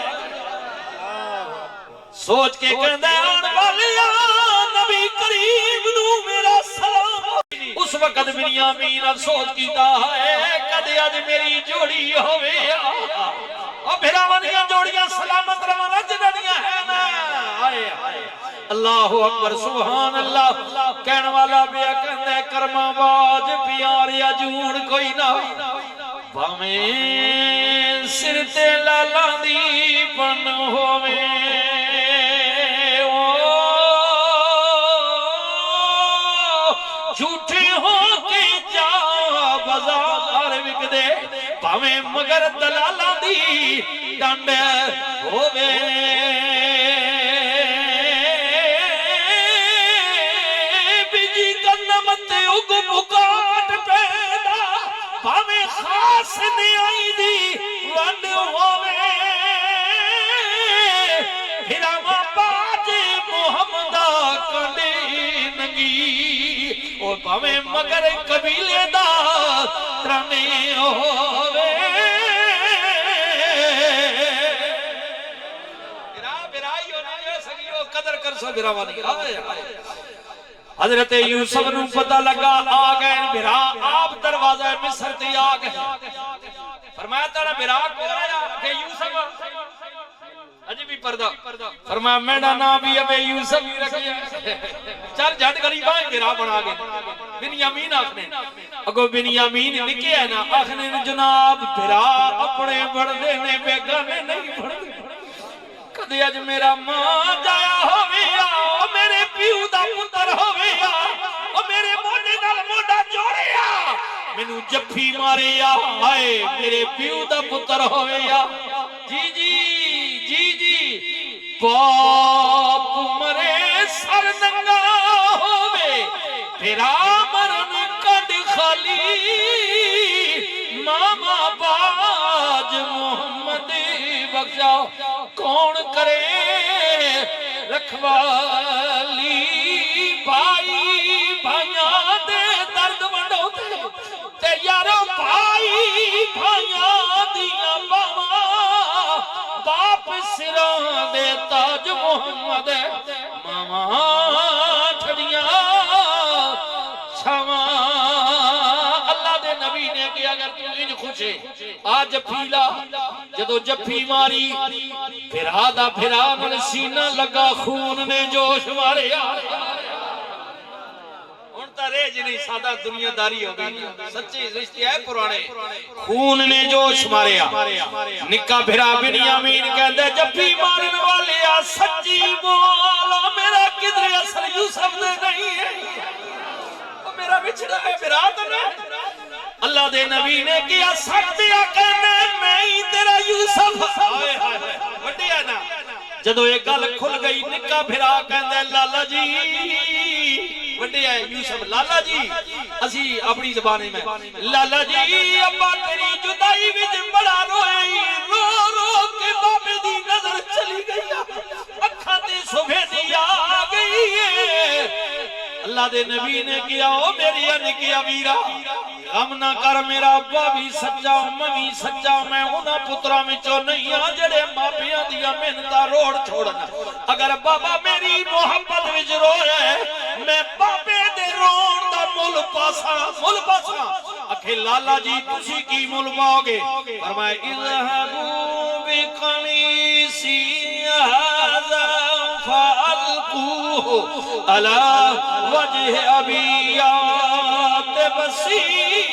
سوچ کے کہندے آن والیا نبی کریم نو میرا سلام اس وقت بنیامین افسوس کیتا ہے کدے اج میری جوڑی ہوے او بھراواں جوڑیاں سلامت رواں جنہاں ہیں نا اللہ اکبر سبحان اللہ کہن والا بیا کہندا کرما باج پیار اجوڑ کوئی نہ بھاویں سر تے لالاں دی بن ہووے جھوٹے ہو کے جا بازار وک دے بھاویں مگر دلالاں دی ڈنڈ ہووے بجی کنم تے اگ بکاٹ پیدا بھاویں خاص نیائی دی ونڈ ہووے پھراواں باج محمدہ کنڈی ننگی اور بھاویں مگر قبیلے دا ترانے ہووے برائی ہونا ہے سگیو قدر کر سو براوانی حضرت یوسف نو پتہ لگا آ گئے برا آپ دروازہ مصر تے آ گئے فرمایا تیرا برا کو آیا کہ یوسف اجی بھی پردہ فرمایا میرا نام بھی ابے یوسف ہی رکھیا چل جھٹ غریباں برا بنا گئے بنیامین آخنے اگو بنیامین نکے ہے نا آخنے جناب برا اپنے بڑھنے نے بیگانے نہیں بڑھنے کدے اج میرا ماں جایا ہویا او میرے پیو دا پتر ہویا او میرے موڈے نال موڈا جوڑیا مینوں جفی ماریا ہائے میرے پیو دا پتر ہویا جی جی جی جی باپ مرے سر ننگا ہووے تیرا مرن کڈ خالی ماما باج محمد بخشا کون کرے رکھوالی بھائی بھائیاں دے درد ونڈو تے یارو بھائی بھائیاں دیاں باواں باپ سراں دے تاج محمد ماواں ٹھڑیاں چھواں اللہ دے نبی نے کہ اگر تو انج خوشے آج جفیلا جدو جفی ماری پھرا دا پھرا نل سینہ لگا خون نے جوش مارے انتا ریج نہیں سادہ دنیا داری ہو گئی سچی رشتے ہے پرانے خون نے جوش مارے نکا بھرا بنیامین کہندے جفی مارن والے سچی مولا میرا کدھر اثر یوسف دے نہیں ہے میرا بچڑا ہے بھرا تو نہیں اللہ دے نبی نے کیا سکتیا کہنے میں ہی تیرا یوسف وڈی ہے نا جدو ایک گل کھل گئی نکا بھرا کہندے لالا جی وڈی ہے یوسف لالا جی اسی اپنی زبانی میں لالا جی ابا تیری جدائی وچ بڑا روئی رو رو کے بابے دی نظر چلی گئی اکھاں تے صبح دی آ گئی اللہ دے نبی نے کیا او میری ان کیا ویرا غم نہ کر میرا ابا بھی سچا میں بھی سچا میں انہاں پتراں وچوں نہیں ہاں جڑے ماپیاں دیاں محنتاں روڑ چھوڑنا اگر بابا میری محبت وچ روئے میں بابے دے رو پاسا مل پاسا اکھے لالا جی تسی کی مل پاؤ گے فرمائے اذهبوا بقمیصی هذا فالقوه على وجه ابیات بصیرا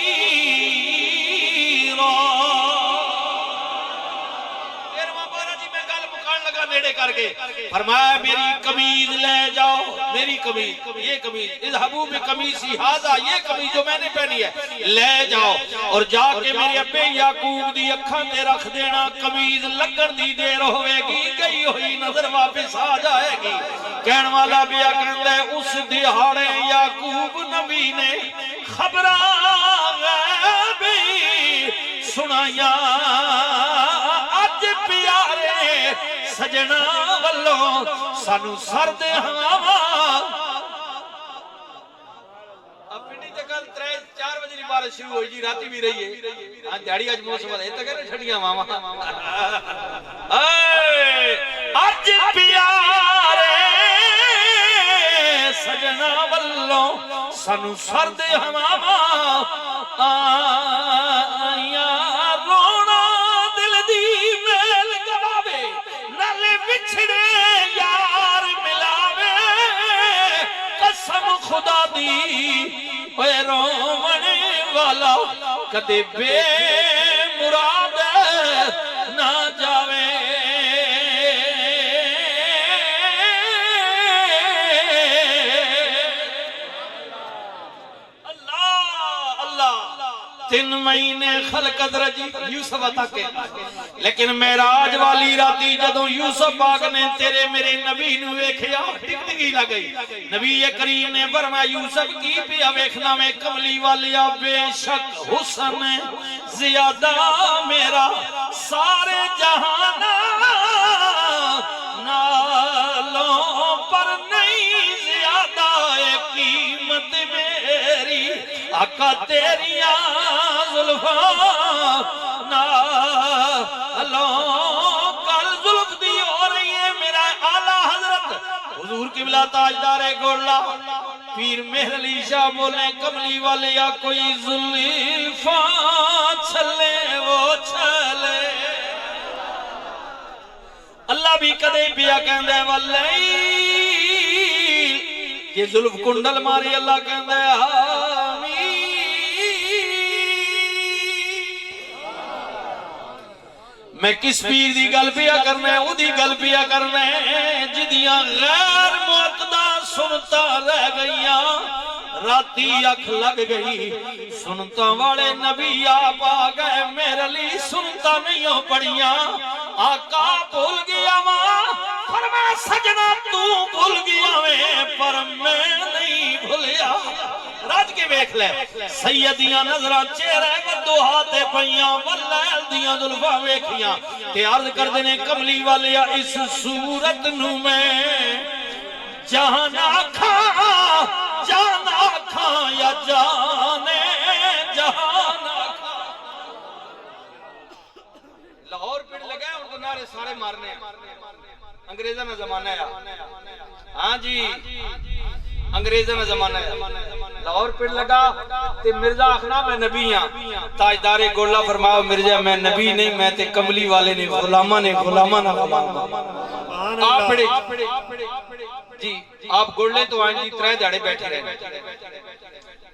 نیڑے کر کے فرمایا میری قمیض لے جاؤ میری قمیض یہ قمیض اذهبوا بقمیصی ھذا یہ قمیض جو میں نے پہنی ہے لے جاؤ اور جا کے میرے ابے یعقوب دی اکھاں تے رکھ دینا قمیض لگن دی دیر ہوے گی گئی ہوئی نظر واپس آ جائے گی کہن والا بیا کہندا ہے اس دہاڑے یعقوب نبی نے خبراں غیبی سنایا اج پیارے سجنا والوں سانو سرد ہواواں اپنی جگہ 3-4 بجے بارش شروع ہوئی جی راتی بھی رہی ہے ہاں دیہڑی اج موسم ہے تے کہ چھڑیاں واواں اج پیارے سجنا والوں سانو سرد ہواواں آیا رونا دل دی میل گواوے نالے بچھڑے یار ملاوے قسم خدا دی اے رومن والا کدے بے مراد نہ جاوے تین مہینے خلقت رجی یوسف عطا کے لیکن معراج والی راتی جدوں یوسف پاک نے تیرے میرے نبی نو ویکھیا ٹکٹکی لگ گئی نبی کریم نے فرمایا یوسف کی پیا ویکھنا میں کملی والیا بے شک حسن زیادہ میرا سارے جہان نالوں پر نہیں زیادہ قیمت میری آقا تیریاں زلفاں نالوں کل زلف دی ہو رہی ہے میرا اعلیٰ حضرت حضور قبلہ تاجدار گولہ پیر مہر علی شاہ بولے کملی والے یا کوئی زلفاں چھلے وہ چھلے اللہ بھی کدے پیا کہندہ ہے واللیل یہ ظلف کنڈل ماری اللہ کہندہ ہے آمین میں کس پیر دی گل پیا کرنا ہے او دی گل پیا کرنا ہے جدیاں غیر معتدہ سنتا رہ گئیاں راتی اکھ لگ گئی سنتا والے نبی آپ آ گئے میرے لی سنتا نہیں ہو پڑیاں آقا بھول گیا ماں فرمایا سجنا تو بھول گیا میں پر میں نہیں بھولیا راج کے بیکھ لے سیدیاں نظرہ چہرے بدوہا تے پئیاں واللیل دیاں ظلفاں ویکھیاں تے عرض کر دینے کملی والیا اس صورت نو میں جانا کھاں یا جانے جہانا کھاں لاہور پڑ لگا ان کو نعرے سارے مارنے انگریزہ میں زمانہ ہے ہاں جی انگریزہ میں زمانہ ہے لاہور پڑ لگا تے مرزا آخنا میں نبی ہاں تاجدار گولہ فرماؤ مرزا میں نبی نہیں میں تے کملی والے نے غلامہ نے غلامہ نہ غلامہ آپ پڑے جی آپ گولے تو آئیں جی ترے داڑے بیٹھے رہے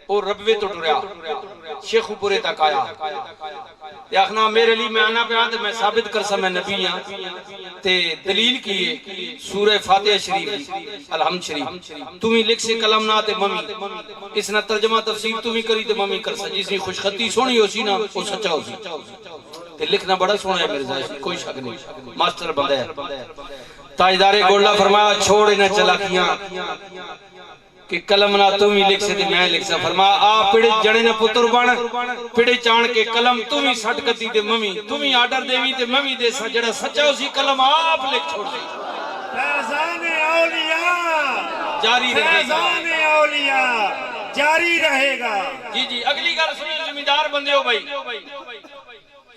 اور ربوے تو ٹریا شیخ پورے تک آیا تے آخنا میرے لیے میں آنا پہ آن میں ثابت کر سا میں نبی ہاں تے دلیل کیے سورہ فاتحہ شریف الحمد شریف تمہیں لکھ سے کلم نہ تے ممی اس نہ ترجمہ تفسیر تمہیں کری تے ممی کر سا جس نے خوش خطی سونی ہو سی نا وہ سچا ہو سی تے لکھنا بڑا سونا ہے میرے ذائش کوئی شک نہیں ماسٹر بندہ ہے تاجدار گولہ فرمایا چھوڑ نہ چلا کیاں کہ کلم نہ تم ہی لکھ سے تے میں لکھ سا فرمایا آپ پڑے جڑے نہ پتر بان پڑے چان کے کلم تم ہی سٹ کتی تے ممی تم ہی آڈر دیوی تے ممی دے سا جڑا سچا اسی کلم آپ لکھ چھوڑ دے فیضان اولیاء جاری رہے گا فیضان اولیاء جاری رہے گا جی جی اگلی گل سنی زمیندار بندے ہو بھائی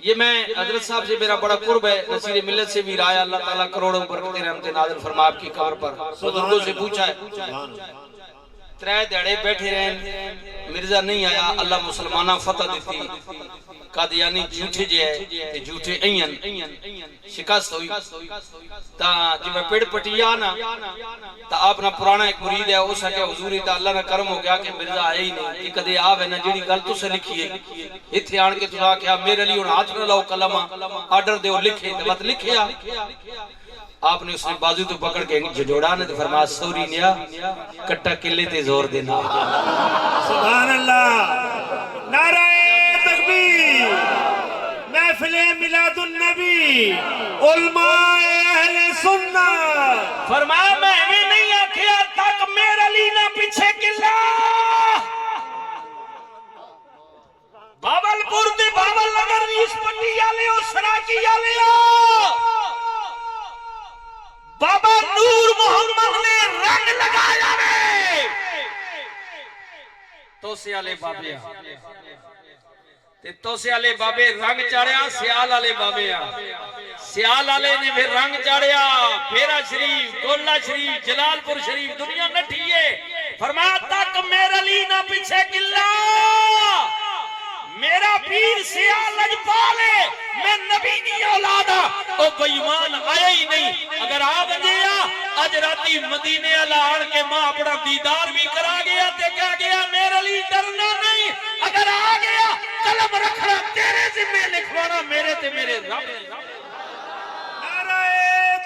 یہ میں حضرت صاحب سے میرا بڑا قرب ہے نصیر ملت سے بھی رائے اللہ تعالیٰ کروڑوں برکتیں رحمتیں نازل فرما آپ کی قبر پر بزرگوں سے پوچھا ہے ترے دہڑے بیٹھے رہیں مرزا نہیں آیا اللہ مسلمانہ فتح دیتی قادیانی جھوٹے جے جھوٹے این شکست ہوئی تا جب پیڑ پٹی آنا تا اپنا پرانا ایک مرید ہے اس کے حضوری تا اللہ نے کرم ہو گیا کہ مرزا آئے ہی نہیں یہ کدے آوے نا جیڑی گل تو سے لکھی ہے اتھے آن کے تو کیا میرے لیے ان ہاتھ نہ لاؤ کلمہ آرڈر دے لکھے بات لکھے آپ نے اس نے بازو تو پکڑ کے جھجوڑا نے تو فرمایا سوری نیا کٹا کلے تے زور دینا سبحان اللہ نعرہ تکبیر محفل میلاد النبی علماء اہل سنت فرمایا میں بھی نہیں آکھیا تک میرے لیے نہ پیچھے کلا بابل پور دے بابل نگر ریس پٹی آلے ہو سراکی آلے ہو بابا نور محمد نے رنگ لگایا ہے تو سے آلے بابے تو سے آلے بابے رنگ چاڑیا سیال آلے بابے سیال آلے نے بھی رنگ چاڑیا بیرا شریف گولہ شریف جلال پور شریف دنیا نٹھیے فرمایا تک میرے لیے نہ پیچھے کلا میرا پیر سیاہ لجپالے میں نبی کی اولادا او بیمان آیا ہی نہیں اگر آ گیا اج راتی مدینے الان کے ماں اپنا دیدار بھی کرا گیا تے کہا گیا میرے لیے ڈرنا نہیں اگر آ گیا قلم رکھنا تیرے ذمہ لکھوانا میرے تے میرے رب نعرہ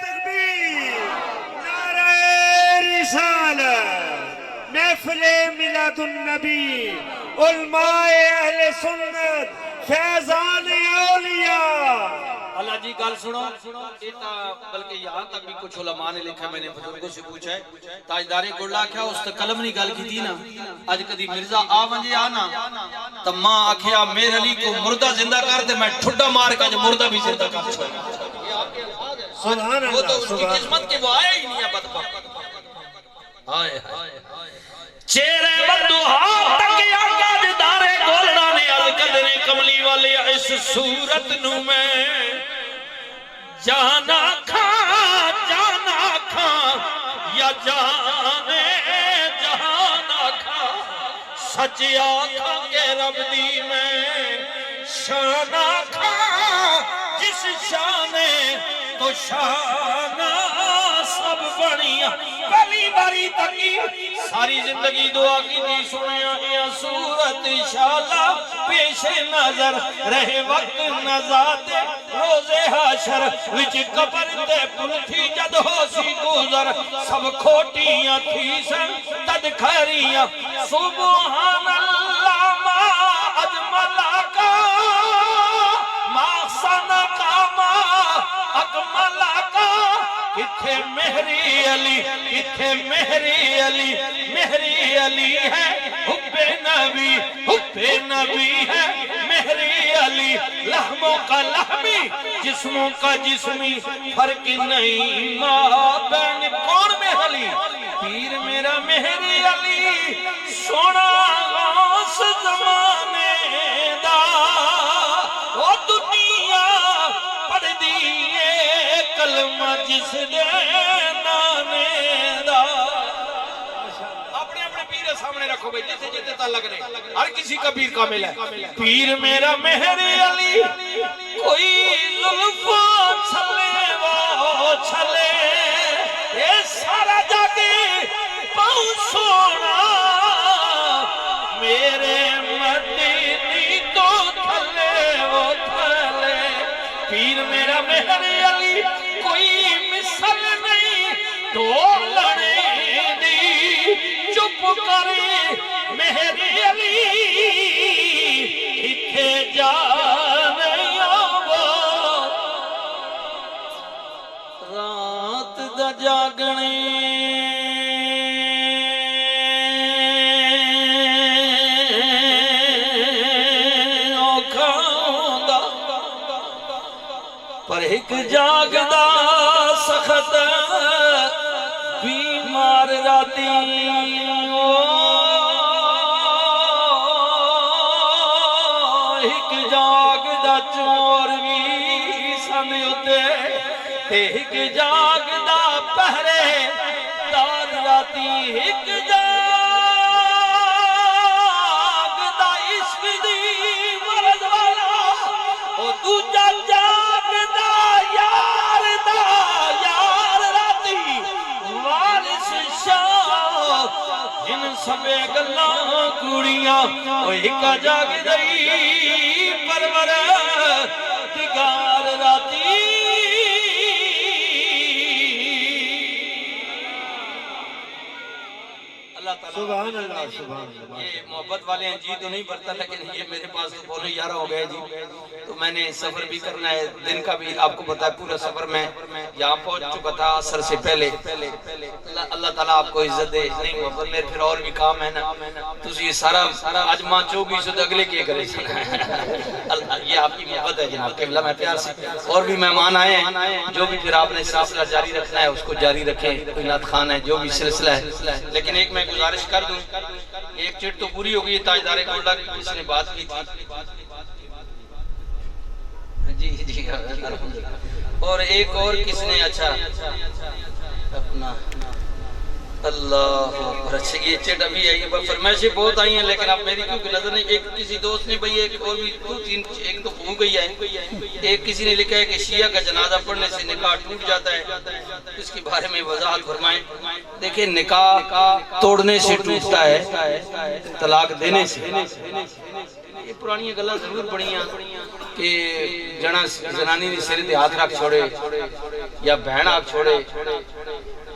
تکبیر نعرہ رسالت محفل میلاد النبی علماء اہل سنت فیضان اولیاء اللہ جی گل سنو بلکہ یہاں تک بھی کچھ علماء نے لکھا میں نے بزرگوں سے پوچھا ہے تاجدار گولہ کیا اس تے قلم نہیں گل کی تھی نا آج کدی مرزا آ ونجے آنا تو ماں آکھیا میرے علی کو مردہ زندہ کر دے میں ٹھڈا مار کا جو مردہ بھی زندہ کر چھوڑا سبحان وہ تو اللہ اس کی قسمت کے وہ آئے ہی نہیں ہے بدبخت آئے چہرے بدوہا تک آقا جدارے گولڑا نے القدر کملی والے اس صورت نو میں جانا کھا یا جانے جانا کھا سچ آقا کے رب دی میں شانا کھا جس شانے تو شانہ سب بڑھیا پہلی باری تکی ساری زندگی دعا کی دی سنیا یا صورت انشاءاللہ پیش نظر رہے وقت نزاد روز حشر وچ قبر تے پل تھی جد ہو سی گزر سب کھوٹیاں تھی سن تد کھریاں سبحان اللہ ما اجملا کا ما سنا کا ما اکملا کا کتھے مہری علی کتھے مہری علی مہری علی ہے حب نبی ہے مہری علی لحموں کا لحمی جسموں کا جسمی فرق نہیں ماں بین کون میں علی پیر میرا مہری علی سونا غوث زمانے دا وہ دنیا پڑھ دیئے کلمہ جس دے نانے دا اپنے اپنے پیر سامنے رکھو بھئی جیسے جیتے تعلق نہیں ہر کسی کا پیر کامل ہے پیر میرا مہری علی کوئی للفا چھلے وہ چھلے یہ سارا جاگے پاؤں سونا میرے مدینی تو تھلے وہ تھلے پیر میرا مہری علی کوئی مثل نہیں تو لڑے دی چپ کرے مہری علی اتھے جانے آبا رات دا جاگنے پر ایک جاگدا سخت بیمار راتی ایک جاگدا چور بھی سن اتے ایک جاگدا پہرے دار راتی ایک جاگدا سبے گلاں کوڑیاں او ایک جاگ گئی پرور دگار راتی اللہ تعالیٰ سبحان اللہ سبحان اللہ. یہ محبت والے ہیں جی تو نہیں بھرتا لیکن یہ میرے پاس تو بولے 11 ہو گئے جی تو میں نے سفر بھی کرنا ہے دن کا بھی آپ کو پتا ہے پورا سفر میں یہاں پہنچ چکا تھا عصر سے پہلے اللہ تعالیٰ آپ کو عزت دے نہیں محبت میرے پھر اور بھی کام ہے نا تو یہ سارا آج ماں چوگی سو اگلے کیے کرے یہ آپ کی محبت ہے جناب قبلہ میں پیار سے اور بھی مہمان آئے ہیں جو بھی پھر آپ نے سلسلہ جاری رکھنا ہے اس کو جاری رکھیں کوئی نعت خان ہے جو بھی سلسلہ ہے لیکن ایک میں گزارش کر دوں ایک چٹ تو پوری ہو گئی تاجدار گولڈا کی جس نے بات کی تھی جی جی اور ایک اور کس نے اچھا اپنا اللہ اکبر اچھا یہ چٹ ابھی آئی ہے فرمائشیں بہت آئی ہیں لیکن اب میری کیونکہ نظر نہیں ایک کسی دوست نے بھئی ایک اور بھی دو تین ایک تو ہو گئی ہے ایک کسی نے لکھا ہے کہ شیعہ کا جنازہ پڑھنے سے نکاح ٹوٹ جاتا ہے اس کے بارے میں وضاحت فرمائیں دیکھیں نکاح توڑنے سے ٹوٹتا ہے طلاق دینے سے یہ پرانی گلاں ضرور پڑھی ہیں کہ جنا زنانی نے سر تے ہاتھ رکھ چھوڑے یا بہن آگ چھوڑے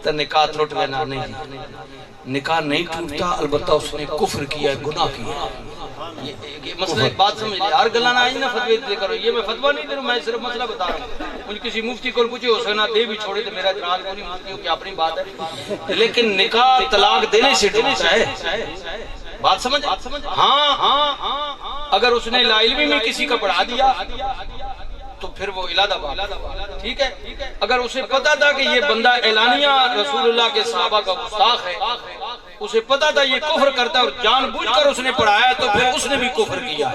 تو نکاح ٹوٹ لینا نہیں نکاح نہیں ٹوٹتا البتہ اس نے کفر کیا ہے گناہ کیا یہ مسئلہ ایک بات سمجھ لیں ہر گلہ نہ آئی نہ فتوی دے کرو یہ میں فتویٰ نہیں دے رہا میں صرف مسئلہ بتا رہا ہوں مجھے کسی مفتی کو پوچھے ہو سکنا دے بھی چھوڑے تو میرا اعتراض کوئی نہیں مفتیوں کی اپنی بات ہے لیکن نکاح طلاق دینے سے ٹوٹتا ہے بات سمجھ ہاں اگر اس نے لا علمی میں کسی کا پڑھا دیا تو پھر وہ علادہ بات ٹھیک ہے اگر اسے پتا تھا کہ یہ بندہ اعلانیہ رسول اللہ کے صحابہ کا گستاخ ہے اسے پتا تھا یہ کفر کرتا ہے اور جان بوجھ کر اس نے پڑھایا تو پھر اس نے بھی کفر کیا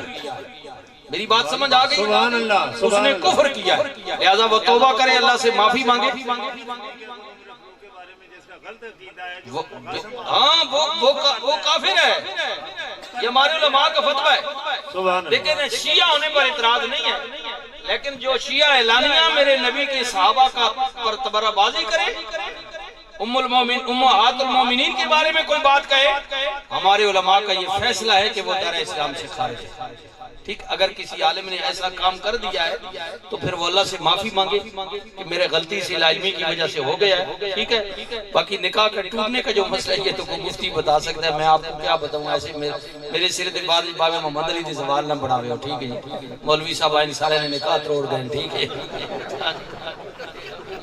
میری بات سمجھ آ گئی سبحان اللہ اس نے کفر کیا ہے لہذا وہ توبہ کرے اللہ سے معافی مانگے ہاں وہ کافر ہے یہ ہمارے علماء کا فتویٰ ہے لیکن شیعہ ہونے پر اعتراض نہیں ہے لیکن جو شیعہ اعلانیہ میرے نبی کے صحابہ کا پر تبرہ بازی کرے امہات المومنین کے بارے میں کوئی بات کہے ہمارے علماء کا یہ فیصلہ ہے کہ وہ دار اسلام سے خارج ہے ٹھیک اگر کسی عالم نے ایسا کام کر دیا ہے تو پھر وہ اللہ سے معافی مانگے کہ میرے غلطی سے لا علمی کی وجہ سے ہو گیا ہے ٹھیک ہے باقی نکاح کا ٹوٹنے کا جو مسئلہ ہے یہ تو کوئی مفتی بتا سکتا ہے میں آپ کو کیا بتاؤں ایسے میرے سرے دے بعد باب محمد علی دے زوال نہ بڑھاوے ہو ٹھیک ہے جی مولوی صاحب آئین سارے نے نکاح توڑ گئے ٹھیک ہے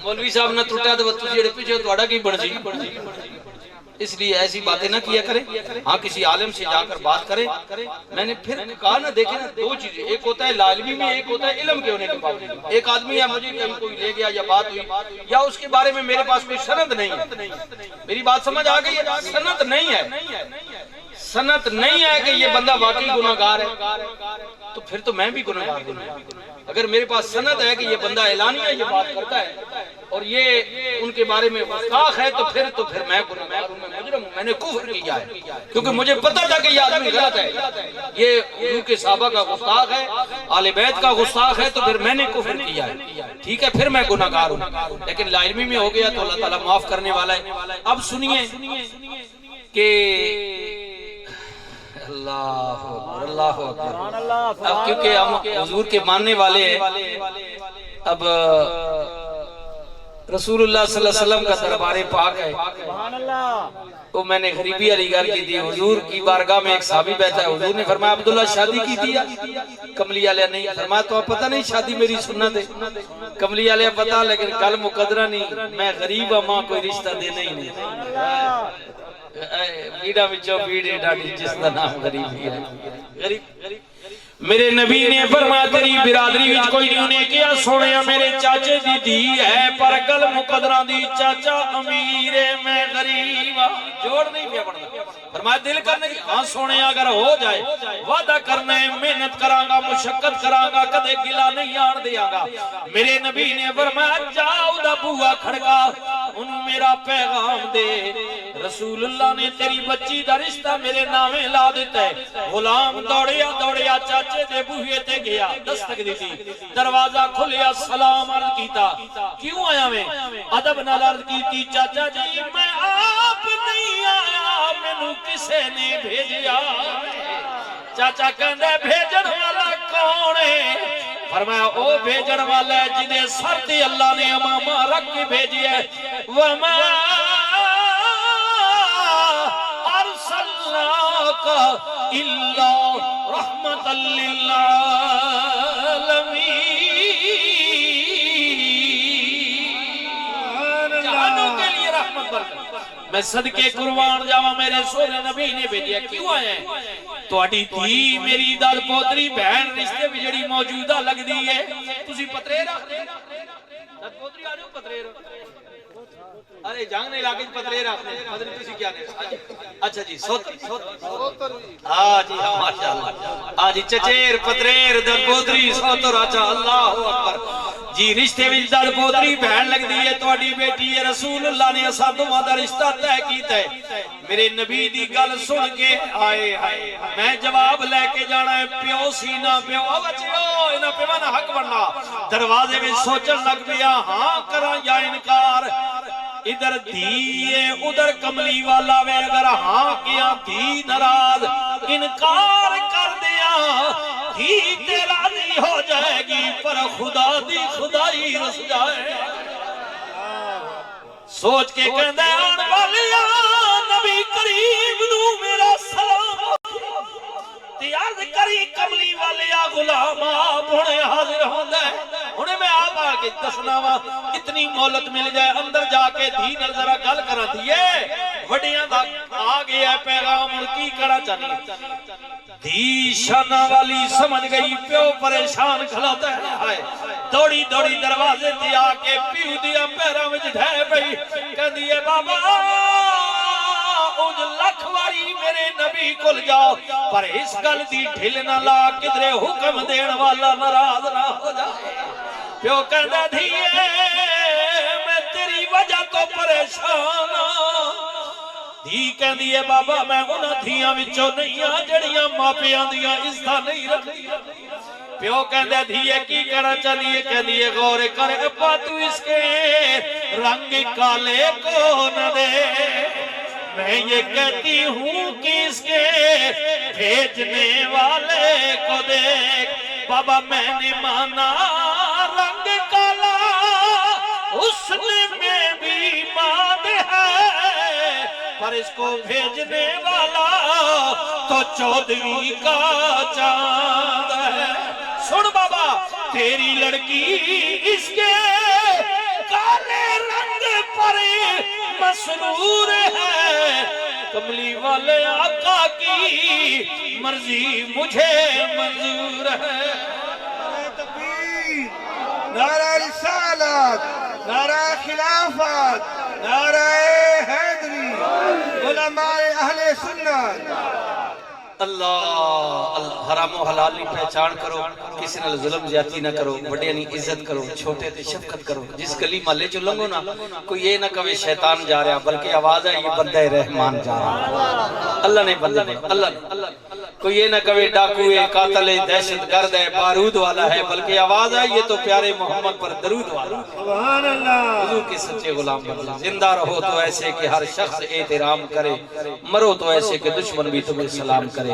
مولوی صاحب نہ ٹوٹا تو تسی جڑے پیچھے تواڈا کی بن سی اس لیے ایسی باتیں نہ کیا کریں ہاں کسی عالم سے جا کر بات کریں میں نے پھر کہا نہ دیکھیں نا دو چیزیں ایک ہوتا ہے لا علمی میں ایک ہوتا ہے علم کے ہونے کے باوجود ایک آدمی ہے مجھے کہیں کوئی لے گیا یا بات ہوئی یا اس کے بارے میں میرے پاس کوئی سند نہیں ہے میری بات سمجھ آ گئی ہے سند نہیں ہے سند نہیں ہے کہ یہ بندہ واقعی گناہگار ہے تو پھر تو میں بھی گناہگار ہوں اگر میرے پاس سند ہے کہ یہ بندہ اعلانیہ یہ بات کرتا ہے اور یہ ان کے بارے میں گستاخ ہے تو پھر میں گناہگار ہوں میں مجرم ہوں میں نے کفر کیا ہے کیونکہ مجھے پتا تھا کہ یہ آدمی غلط ہے یہ ان کے صحابہ کا گستاخ ہے آل بیت کا گستاخ ہے تو پھر میں نے کفر کیا ہے ٹھیک ہے پھر میں گناہگار ہوں لیکن لا علمی میں ہو گیا تو اللہ تعالیٰ معاف کرنے والا ہے اب سنیے کہ اللہ اکبر اب کیونکہ ہم حضور کے ماننے والے ہیں اب رسول اللہ صلی اللہ علیہ وسلم کا دربار پاک ہے تو میں نے غریبی علی گھر کی تھی حضور کی بارگاہ میں ایک صحابی بیٹھا ہے حضور نے فرمایا عبداللہ شادی کی تھی کملی علیہ نہیں فرمایا تو پتہ نہیں شادی میری سنت ہے کملی علیہ پتہ لیکن کل مقدرہ نہیں میں غریب ہوں ماں کوئی رشتہ دینا ہی نہیں بیڑا بچوں بیڑے ڈاڑی جس کا نام غریبی ہے غریب میرے نبی نے فرمایا تیری برادری وچ کوئی نہیں انہیں کیا سونیا میرے چاچے دی دی ہے پر گل مقدرہ دی چاچا امیر ہے میں غریب جوڑ نہیں پیا پڑھنا فرمایا دل کرنے کی ہاں سونیا اگر ہو جائے وعدہ کرنا ہے محنت کرانگا مشقت کرانگا کدے گلا نہیں آن دیا گا میرے نبی نے فرمایا جاؤ دا بوا کھڑکا انہوں میرا پیغام دے رسول اللہ نے تیری بچی دا رشتہ میرے نامے لا دیتا ہے غلام دوڑیا چاچے دے بوہے تے گیا دستک دی تھی دروازہ کھلیا سلام عرض کیتا کیوں آیا میں ادب نال عرض کیتی چاچا جی میں آپ نہیں آیا مینوں کسے نے بھیجیا چاچا کہندے بھیجن والا کون ہے فرمایا او بھیجن والا ہے جنہیں سر تے اللہ نے امامہ رکھ کے بھیجی ہے وما ارسلناک الا رحمتا للعالمین جہانوں کے لیے رحمت برکت میں صدقے قربان جاواں میرے سونے نبی نے بھیجیا کیوں آئے ہیں تواڈی دھی میری داد پوتری بہن رشتے وچ جڑی موجودہ لگدی ہے تسی پترے رکھ دے داد پوتری آ جاؤ پترے ارے جنگ نے علاقے پترے رکھ دے مدری تسی کیا نے اچھا جی سوتر ہاں جی ماشاءاللہ ہاں جی چچیر پتریر داد پوتری سوتر اچھا اللہ اکبر جی رشتے وچ داد پوتری بہن لگدی ہے تواڈی بیٹی ہے رسول اللہ نے اساں دوواں دا رشتہ طے کیتا ہے میرے نبی دی گل سن کے آئے میں جواب لے کے جانا ہے پیو سینہ پیو بچیو انہاں پیواں نہ حق بننا دروازے میں سوچن لگ پیا ہاں کراں یا انکار ادھر دیئے ادھر کملی والا وے اگر ہاں کیا دی ناراض انکار کر دیا دی تیرا دی ہو جائے گی پر خدا دی خدائی رس جائے سوچ کے کہندے آن والیا نبی کریم نو میرا سلام تیارد کری کملی والیا غلام آپ ہونے حاضر ہوندے انہیں میں آپ آگے دسناوا اتنی مولت مل جائے اندر جا کے دھی نظرہ گل کرا دیئے وڈیاں دا آگے ہے پیغام ان کی کرا چانی دھی شانہ والی سمجھ گئی پیو پریشان کھلاتا ہے دوڑی دوڑی دروازے تے آکے پیو دیا پیرا میں جھائے بھئی کہہ دیئے بابا اُن لکھ واری میرے نبی کل جاؤ پر اس گل دی ڈھل نہ لا کدرے حکم دین والا ناراض نہ ہو جائے پیو کہندہ دھیے میں تیری وجہ تو پریشان دھی کہندی ہے بابا میں انہاں دھیاں وچوں نہیں ہاں جڑیاں ماپیاں دیاں عزت نہیں رکھدی پیو کہندے دھیے کی کرنا چاہیے کہندی ہے غور کر ابا تو اس کے رنگ کالے کو نہ دے میں یہ کہتی ہوں کہ اس کے بھیجنے والے کو دیکھ بابا میں نے مانا رنگ کالا اس میں بھی ماد ہے پر اس کو بھیجنے والا تو 14ویں کا چاند ہے سن بابا تیری لڑکی اس کے کالے رنگ پر مسرور ہے کملی والے آقا کی مرضی مجھے منظور ہے تکبیر نعرہ رسالت نعرہ خلافت نعرہ حیدری علماء اہل سنت اللہ حرام و حلال نہیں پہچان کرو کسی نے ظلم زیادتی نہ کرو بڑے نہیں عزت کرو چھوٹے تے شفقت کرو جس گلی محلے چ لنگو نا کوئی یہ نہ کہے شیطان جا رہا بلکہ آواز ہے یہ بندہ رحمان جا رہا اللہ نے بندے اللہ کوئی یہ نہ کہے ڈاکو ہے قاتل ہے دہشت گرد ہے بارود والا ہے بلکہ آواز ہے یہ تو پیارے محمد پر درود والا سبحان اللہ حضور کے سچے غلام بنو زندہ رہو تو ایسے کہ ہر شخص احترام کرے مرو تو ایسے کہ دشمن بھی تمہیں سلام کرے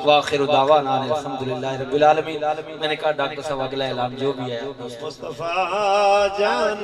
وآخر دعوانا الحمدللہ رب العالمین میں نے کہا ڈاکٹر صاحب اگلا اعلان جو بھی ہے مصطفیٰ جان